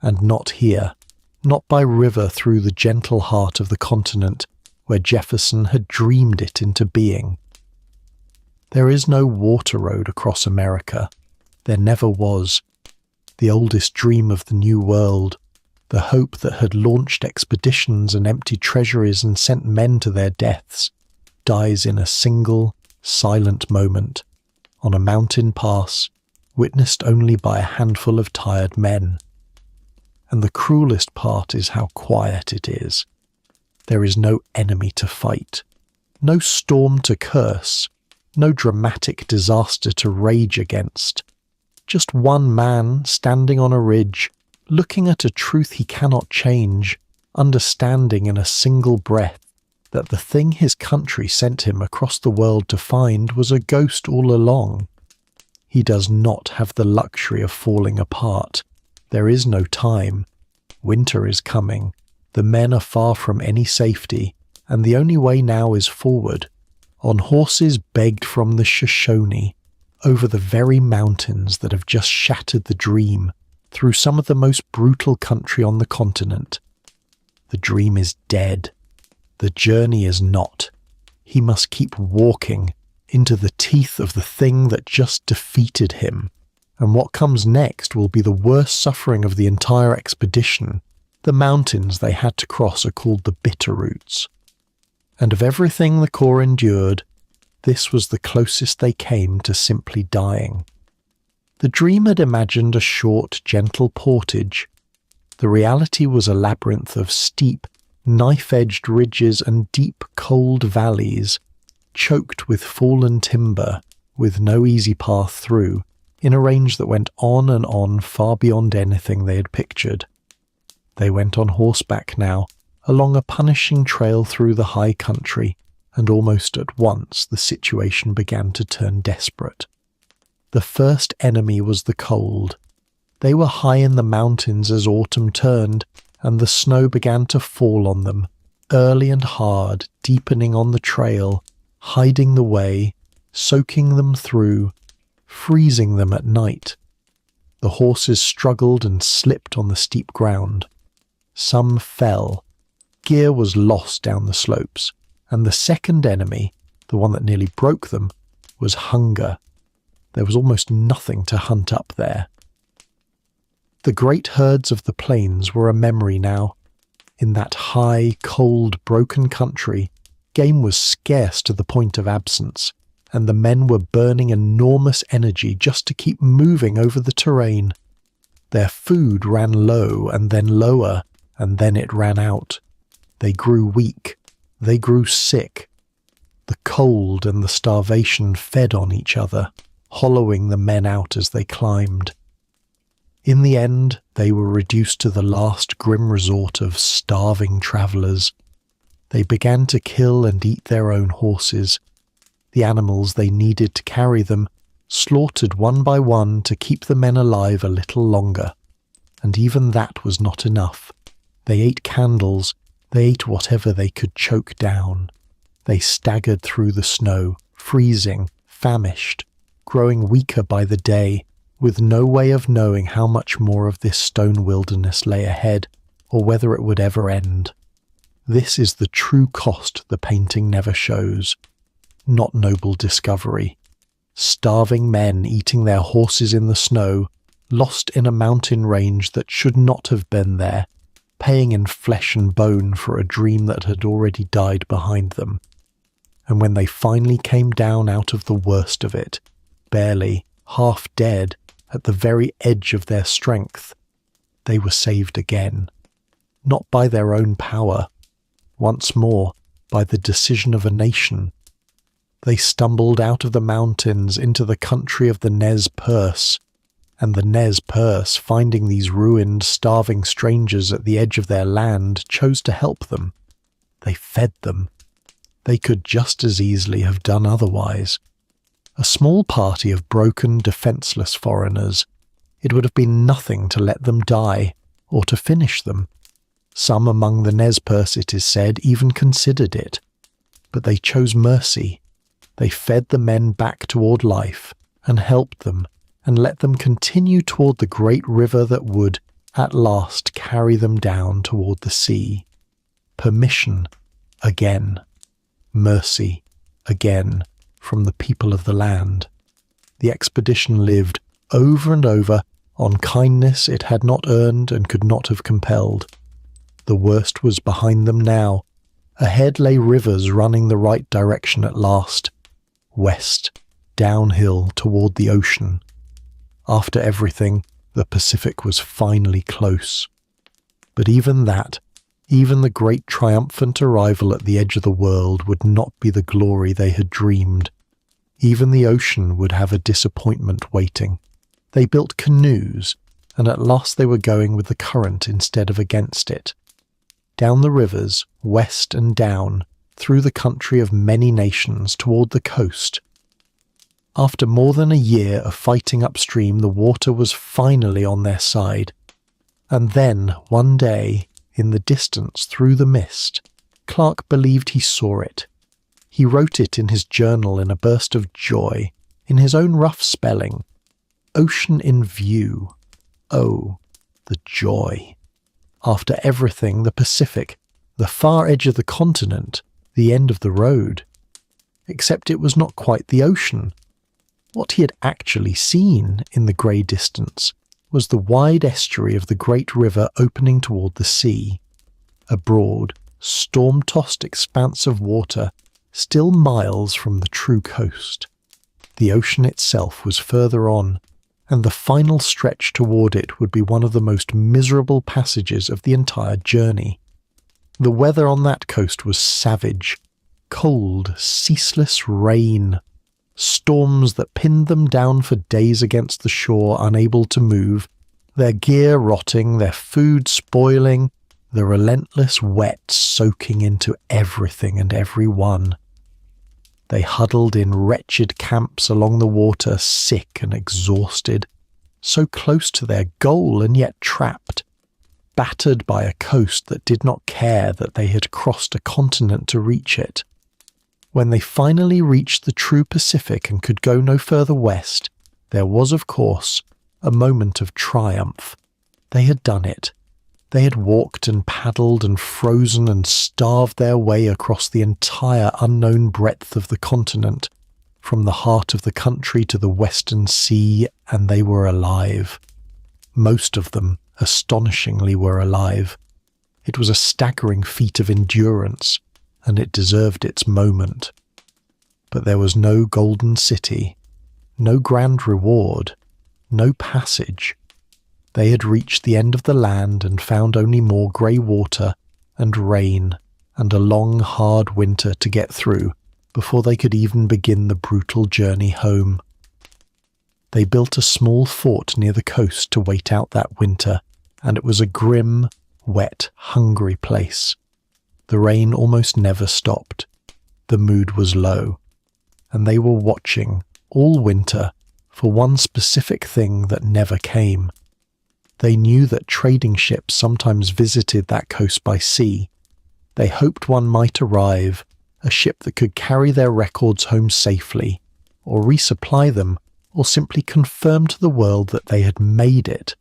and not here, not by river through the gentle heart of the continent, where Jefferson had dreamed it into being. There is no water road across America. There never was. The oldest dream of the New World, the hope that had launched expeditions and emptied treasuries and sent men to their deaths, dies in a single, silent moment, on a mountain pass, witnessed only by a handful of tired men. And the cruelest part is how quiet it is. There is no enemy to fight, no storm to curse, no dramatic disaster to rage against. Just one man standing on a ridge, looking at a truth he cannot change, understanding in a single breath that the thing his country sent him across the world to find was a ghost all along. He does not have the luxury of falling apart. There is no time. Winter is coming. The men are far from any safety, and the only way now is forward, on horses begged from the Shoshone, over the very mountains that have just shattered the dream, through some of the most brutal country on the continent. The dream is dead. The journey is not. He must keep walking into the teeth of the thing that just defeated him, and what comes next will be the worst suffering of the entire expedition. The mountains they had to cross are called the Bitterroots. And of everything the Corps endured, this was the closest they came to simply dying. The dream had imagined a short, gentle portage. The reality was a labyrinth of steep, knife-edged ridges and deep, cold valleys, choked with fallen timber, with no easy path through, in a range that went on and on far beyond anything they had pictured. They went on horseback now, along a punishing trail through the high country, and almost at once the situation began to turn desperate. The first enemy was the cold. They were high in the mountains as autumn turned, and the snow began to fall on them, early and hard, deepening on the trail, hiding the way, soaking them through, freezing them at night. The horses struggled and slipped on the steep ground. Some fell. Gear was lost down the slopes, and the second enemy, the one that nearly broke them, was hunger. There was almost nothing to hunt up there. The great herds of the plains were a memory now. In that high, cold, broken country, game was scarce to the point of absence, and the men were burning enormous energy just to keep moving over the terrain. Their food ran low and then lower, and then it ran out. They grew weak. They grew sick. The cold and the starvation fed on each other, hollowing the men out as they climbed. In the end, they were reduced to the last grim resort of starving travellers. They began to kill and eat their own horses, the animals they needed to carry them, slaughtered one by one to keep the men alive a little longer. And even that was not enough. They ate candles, they ate whatever they could choke down. They staggered through the snow, freezing, famished, growing weaker by the day, with no way of knowing how much more of this stone wilderness lay ahead, or whether it would ever end. This is the true cost the painting never shows. Not noble discovery. Starving men eating their horses in the snow, lost in a mountain range that should not have been there, paying in flesh and bone for a dream that had already died behind them. And when they finally came down out of the worst of it, barely, half dead, at the very edge of their strength, they were saved again. Not by their own power, once more by the decision of a nation. They stumbled out of the mountains into the country of the Nez Perce, and the Nez Perce, finding these ruined, starving strangers at the edge of their land, chose to help them. They fed them. They could just as easily have done otherwise. A small party of broken, defenceless foreigners. It would have been nothing to let them die, or to finish them. Some among the Nez Perce, it is said, even considered it. But they chose mercy. They fed the men back toward life, and helped them, and let them continue toward the great river that would, at last, carry them down toward the sea. Permission, again. Mercy, again, from the people of the land. The expedition lived, over and over, on kindness it had not earned and could not have compelled. The worst was behind them now. Ahead lay rivers running the right direction at last. West, downhill toward the ocean. After everything, the Pacific was finally close. But even that, even the great triumphant arrival at the edge of the world would not be the glory they had dreamed. Even the ocean would have a disappointment waiting. They built canoes, and at last they were going with the current instead of against it. Down the rivers, west and down, through the country of many nations toward the coast. After more than a year of fighting upstream, the water was finally on their side. And then, one day, in the distance through the mist, Clark believed he saw it. He wrote it in his journal in a burst of joy, in his own rough spelling. Ocean in view. Oh, the joy. After everything, the Pacific, the far edge of the continent, the end of the road. Except it was not quite the ocean. What he had actually seen in the grey distance was the wide estuary of the great river opening toward the sea. A broad, storm-tossed expanse of water, still miles from the true coast. The ocean itself was further on, and the final stretch toward it would be one of the most miserable passages of the entire journey. The weather on that coast was savage. Cold, ceaseless rain. Storms that pinned them down for days against the shore, unable to move, their gear rotting, their food spoiling, the relentless wet soaking into everything and everyone. They huddled in wretched camps along the water, sick and exhausted, so close to their goal and yet trapped, battered by a coast that did not care that they had crossed a continent to reach it. When they finally reached the true Pacific and could go no further west, there was, of course, a moment of triumph. They had done it. They had walked and paddled and frozen and starved their way across the entire unknown breadth of the continent, from the heart of the country to the western sea, and they were alive. Most of them, astonishingly, were alive. It was a staggering feat of endurance, and it deserved its moment. But there was no golden city, no grand reward, no passage. They had reached the end of the land and found only more grey water and rain and a long, hard winter to get through before they could even begin the brutal journey home. They built a small fort near the coast to wait out that winter, and it was a grim, wet, hungry place. The rain almost never stopped. The mood was low, and they were watching, all winter, for one specific thing that never came. They knew that trading ships sometimes visited that coast by sea. They hoped one might arrive, a ship that could carry their records home safely, or resupply them, or simply confirm to the world that they had made it.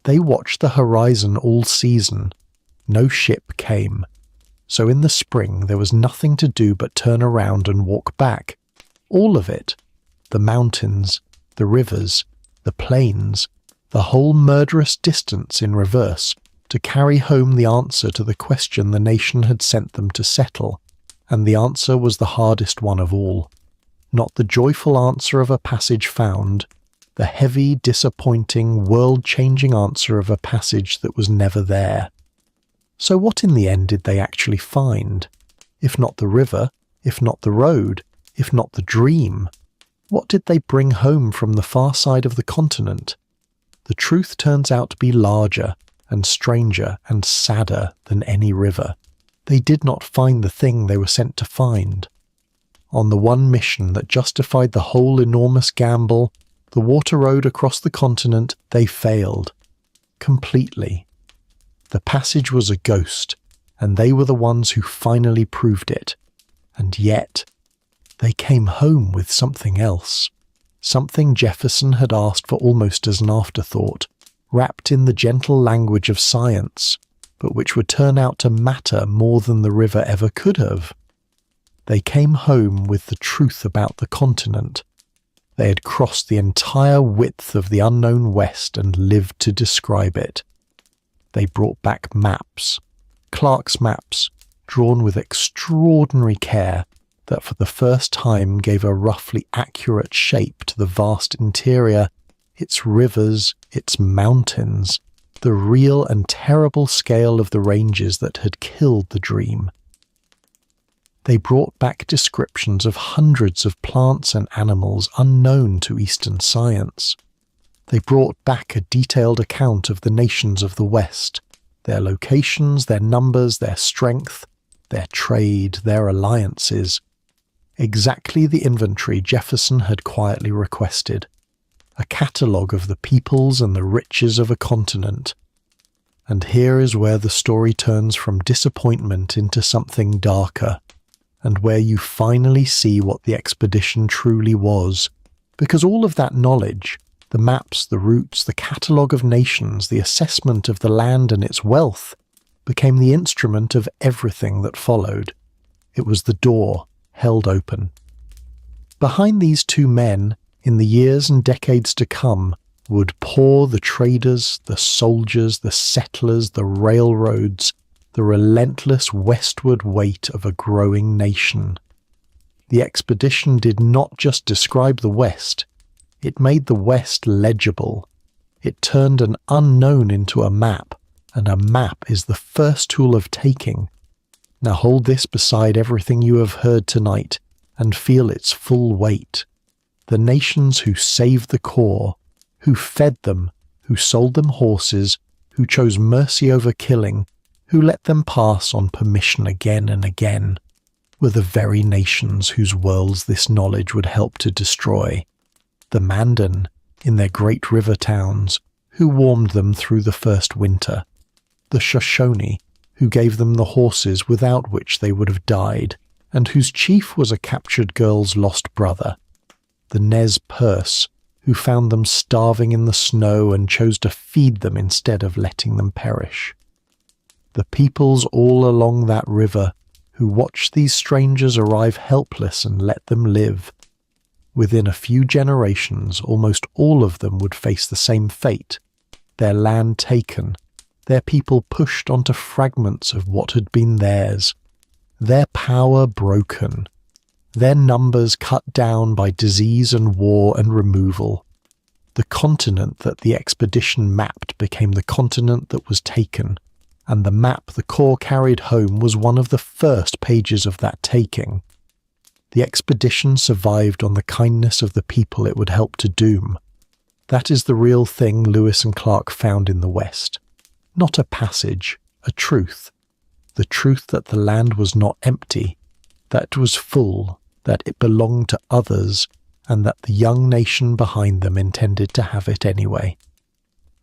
They watched the horizon all season, no ship came. So in the spring there was nothing to do but turn around and walk back. All of it. The mountains, the rivers, the plains, the whole murderous distance in reverse, to carry home the answer to the question the nation had sent them to settle. And the answer was the hardest one of all. Not the joyful answer of a passage found, the heavy, disappointing, world-changing answer of a passage that was never there. So what in the end did they actually find? If not the river, if not the road, if not the dream, what did they bring home from the far side of the continent? The truth turns out to be larger and stranger and sadder than any river. They did not find the thing they were sent to find. On the one mission that justified the whole enormous gamble, the water road across the continent, they failed. Completely. The passage was a ghost, and they were the ones who finally proved it. And yet, they came home with something else. Something Jefferson had asked for almost as an afterthought, wrapped in the gentle language of science, but which would turn out to matter more than the river ever could have. They came home with the truth about the continent. They had crossed the entire width of the unknown West and lived to describe it. They brought back maps, Clark's maps, drawn with extraordinary care, that for the first time gave a roughly accurate shape to the vast interior, its rivers, its mountains, the real and terrible scale of the ranges that had killed the dream. They brought back descriptions of hundreds of plants and animals unknown to Eastern science. They brought back a detailed account of the nations of the West, their locations, their numbers, their strength, their trade, their alliances. Exactly the inventory Jefferson had quietly requested. A catalogue of the peoples and the riches of a continent. And here is where the story turns from disappointment into something darker, and where you finally see what the expedition truly was, because all of that knowledge, the maps, the routes, the catalogue of nations, the assessment of the land and its wealth, became the instrument of everything that followed. It was the door held open. Behind these two men, in the years and decades to come, would pour the traders, the soldiers, the settlers, the railroads, the relentless westward weight of a growing nation. The expedition did not just describe the West, it made the West legible. It turned an unknown into a map, and a map is the first tool of taking. Now hold this beside everything you have heard tonight, and feel its full weight. The nations who saved the core, who fed them, who sold them horses, who chose mercy over killing, who let them pass on permission again and again, were the very nations whose worlds this knowledge would help to destroy. The Mandan, in their great river towns, who warmed them through the first winter. The Shoshone, who gave them the horses without which they would have died, and whose chief was a captured girl's lost brother. The Nez Perce, who found them starving in the snow and chose to feed them instead of letting them perish. The peoples all along that river, who watched these strangers arrive helpless and let them live. Within a few generations, almost all of them would face the same fate, their land taken, their people pushed onto fragments of what had been theirs, their power broken, their numbers cut down by disease and war and removal. The continent that the expedition mapped became the continent that was taken, and the map the Corps carried home was one of the first pages of that taking. The expedition survived on the kindness of the people it would help to doom. That is the real thing Lewis and Clark found in the West. Not a passage, a truth. The truth that the land was not empty, that it was full, that it belonged to others, and that the young nation behind them intended to have it anyway.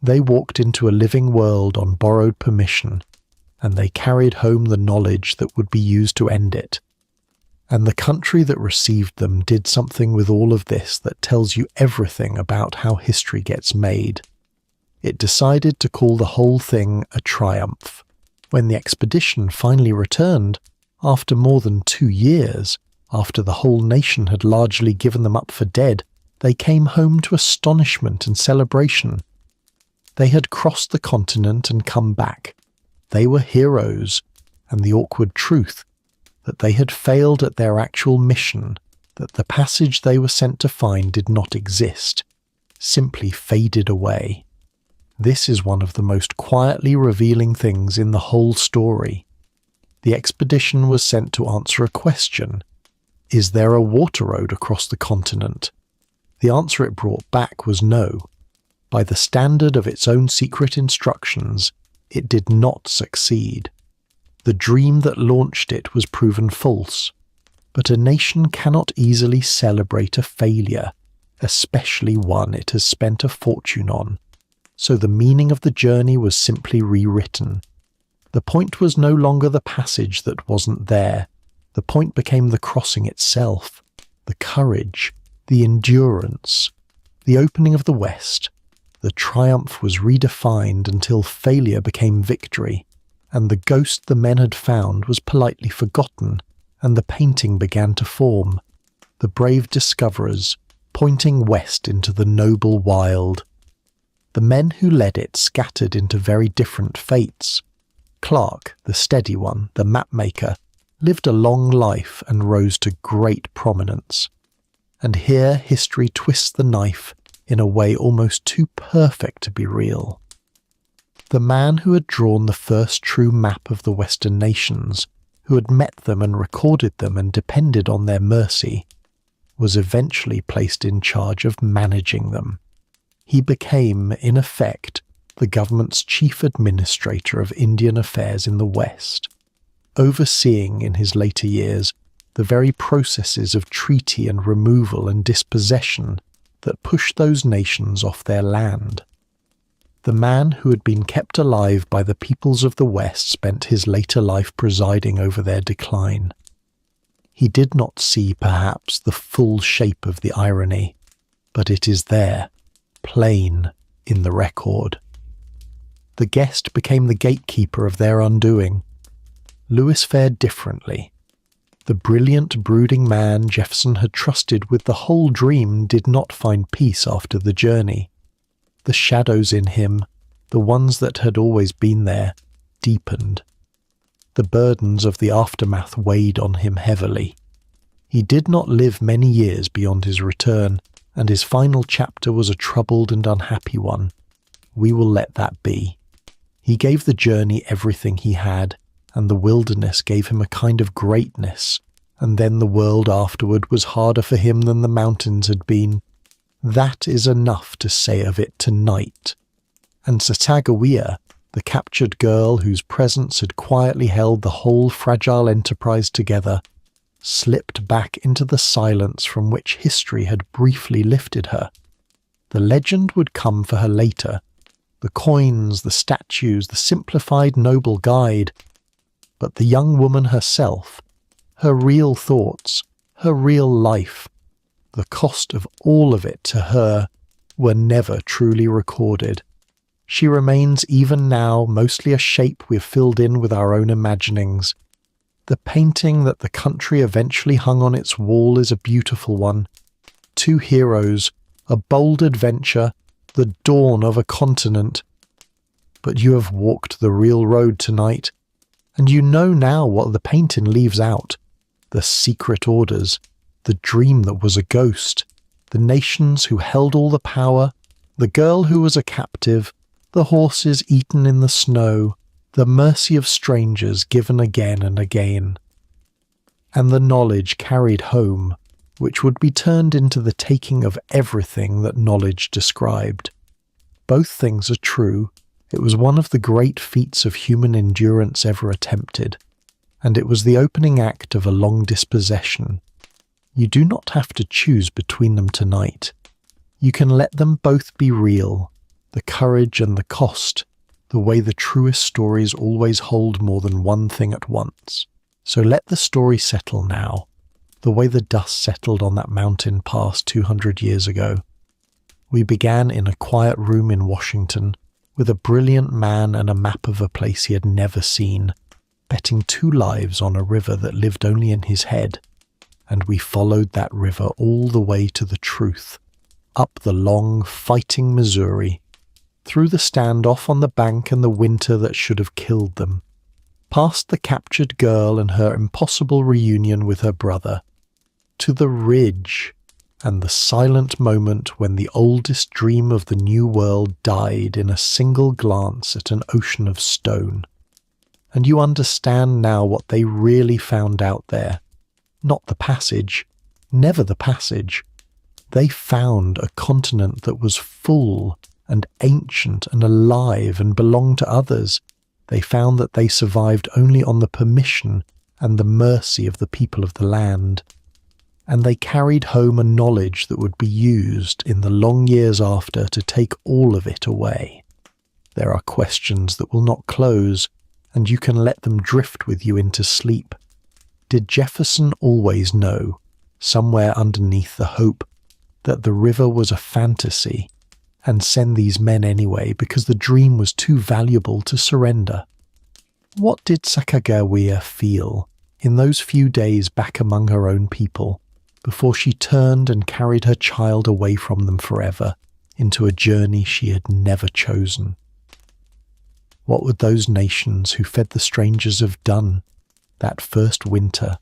They walked into a living world on borrowed permission, and they carried home the knowledge that would be used to end it. And the country that received them did something with all of this that tells you everything about how history gets made. It decided to call the whole thing a triumph. When the expedition finally returned, after more than 2 years, after the whole nation had largely given them up for dead, they came home to astonishment and celebration. They had crossed the continent and come back. They were heroes, and the awkward truth that they had failed at their actual mission, that the passage they were sent to find did not exist, simply faded away. This is one of the most quietly revealing things in the whole story. The expedition was sent to answer a question. Is there a water road across the continent? The answer it brought back was no. By the standard of its own secret instructions, it did not succeed. The dream that launched it was proven false. But a nation cannot easily celebrate a failure, especially one it has spent a fortune on. So the meaning of the journey was simply rewritten. The point was no longer the passage that wasn't there. The point became the crossing itself, the courage, the endurance, the opening of the West. The triumph was redefined until failure became victory, and the ghost the men had found was politely forgotten, and the painting began to form, the brave discoverers pointing west into the noble wild. The men who led it scattered into very different fates. Clark, the steady one, the mapmaker, lived a long life and rose to great prominence. And here history twists the knife in a way almost too perfect to be real. The man who had drawn the first true map of the Western nations, who had met them and recorded them and depended on their mercy, was eventually placed in charge of managing them. He became, in effect, the government's chief administrator of Indian affairs in the West, overseeing in his later years the very processes of treaty and removal and dispossession that pushed those nations off their land. The man who had been kept alive by the peoples of the West spent his later life presiding over their decline. He did not see, perhaps, the full shape of the irony, but it is there, plain, in the record. The guest became the gatekeeper of their undoing. Lewis fared differently. The brilliant, brooding man Jefferson had trusted with the whole dream did not find peace after the journey. The shadows in him, the ones that had always been there, deepened. The burdens of the aftermath weighed on him heavily. He did not live many years beyond his return, and his final chapter was a troubled and unhappy one. We will let that be. He gave the journey everything he had, and the wilderness gave him a kind of greatness, and then the world afterward was harder for him than the mountains had been. That is enough to say of it tonight. And Satagawea, the captured girl whose presence had quietly held the whole fragile enterprise together, slipped back into the silence from which history had briefly lifted her. The legend would come for her later, the coins, the statues, the simplified noble guide, but the young woman herself, her real thoughts, her real life, the cost of all of it to her, were never truly recorded. She remains even now mostly a shape we've filled in with our own imaginings. The painting that the country eventually hung on its wall is a beautiful one. Two heroes, a bold adventure, the dawn of a continent. But you have walked the real road tonight, and you know now what the painting leaves out. The secret orders, the dream that was a ghost, the nations who held all the power, the girl who was a captive, the horses eaten in the snow, the mercy of strangers given again and again, and the knowledge carried home, which would be turned into the taking of everything that knowledge described. Both things are true. It was one of the great feats of human endurance ever attempted, and it was the opening act of a long dispossession. You do not have to choose between them tonight. You can let them both be real, the courage and the cost, the way the truest stories always hold more than one thing at once. So let the story settle now, the way the dust settled on that mountain pass 200 years ago. We began in a quiet room in Washington, with a brilliant man and a map of a place he had never seen, betting 2 lives on a river that lived only in his head. And we followed that river all the way to the truth, up the long, fighting Missouri, through the standoff on the bank and the winter that should have killed them, past the captured girl and her impossible reunion with her brother, to the ridge and the silent moment when the oldest dream of the New World died in a single glance at an ocean of stone. And you understand now what they really found out there. Not the passage, never the passage. They found a continent that was full and ancient and alive and belonged to others. They found that they survived only on the permission and the mercy of the people of the land. And they carried home a knowledge that would be used in the long years after to take all of it away. There are questions that will not close, and you can let them drift with you into sleep. Did Jefferson always know, somewhere underneath the hope, that the river was a fantasy, and send these men anyway because the dream was too valuable to surrender? What did Sacagawea feel in those few days back among her own people, before she turned and carried her child away from them forever into a journey she had never chosen? What would those nations who fed the strangers have done that first winter,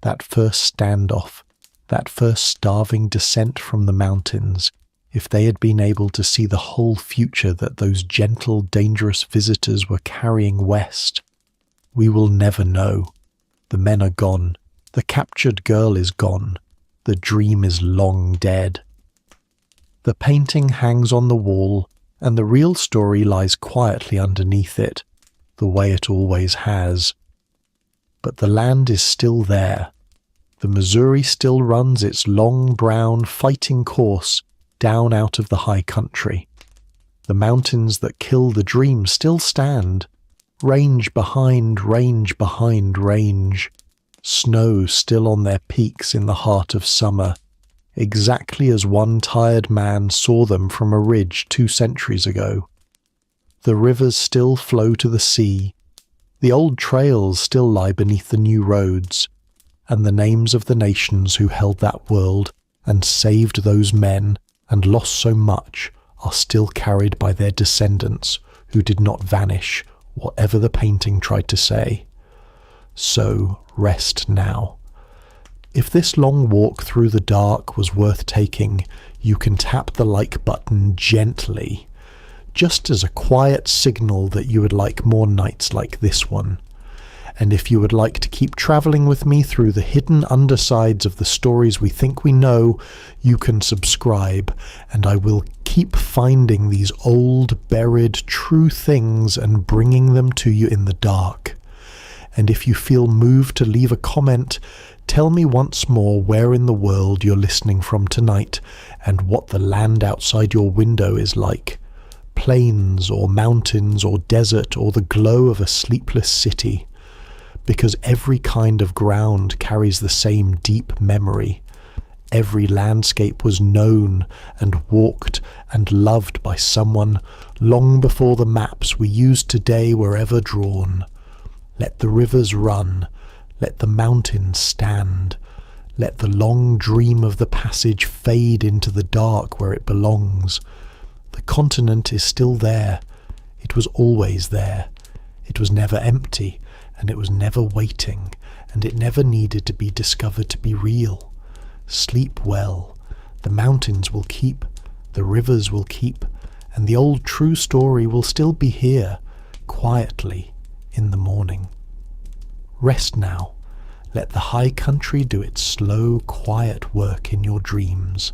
that first standoff, that first starving descent from the mountains, if they had been able to see the whole future that those gentle, dangerous visitors were carrying west? We will never know. The men are gone. The captured girl is gone. The dream is long dead. The painting hangs on the wall, and the real story lies quietly underneath it, the way it always has. But the land is still there. The Missouri still runs its long, brown, fighting course down out of the high country. The mountains that kill the dream still stand, range behind range behind range, snow still on their peaks in the heart of summer, exactly as one tired man saw them from a ridge 2 centuries ago. The rivers still flow to the sea, the old trails still lie beneath the new roads, and the names of the nations who held that world and saved those men and lost so much are still carried by their descendants who did not vanish, whatever the painting tried to say. So rest now. If this long walk through the dark was worth taking, you can tap the like button gently, just as a quiet signal that you would like more nights like this one. And if you would like to keep travelling with me through the hidden undersides of the stories we think we know, you can subscribe, and I will keep finding these old, buried, true things and bringing them to you in the dark. And if you feel moved to leave a comment, tell me once more where in the world you're listening from tonight and what the land outside your window is like. Plains or mountains or desert or the glow of a sleepless city. Because every kind of ground carries the same deep memory. Every landscape was known and walked and loved by someone long before the maps we use today were ever drawn. Let the rivers run, let the mountains stand, let the long dream of the passage fade into the dark where it belongs. The continent is still there. It was always there. It was never empty, and it was never waiting, and it never needed to be discovered to be real. Sleep well. The mountains will keep, the rivers will keep, and the old true story will still be here, quietly, in the morning. Rest now. Let the high country do its slow, quiet work in your dreams.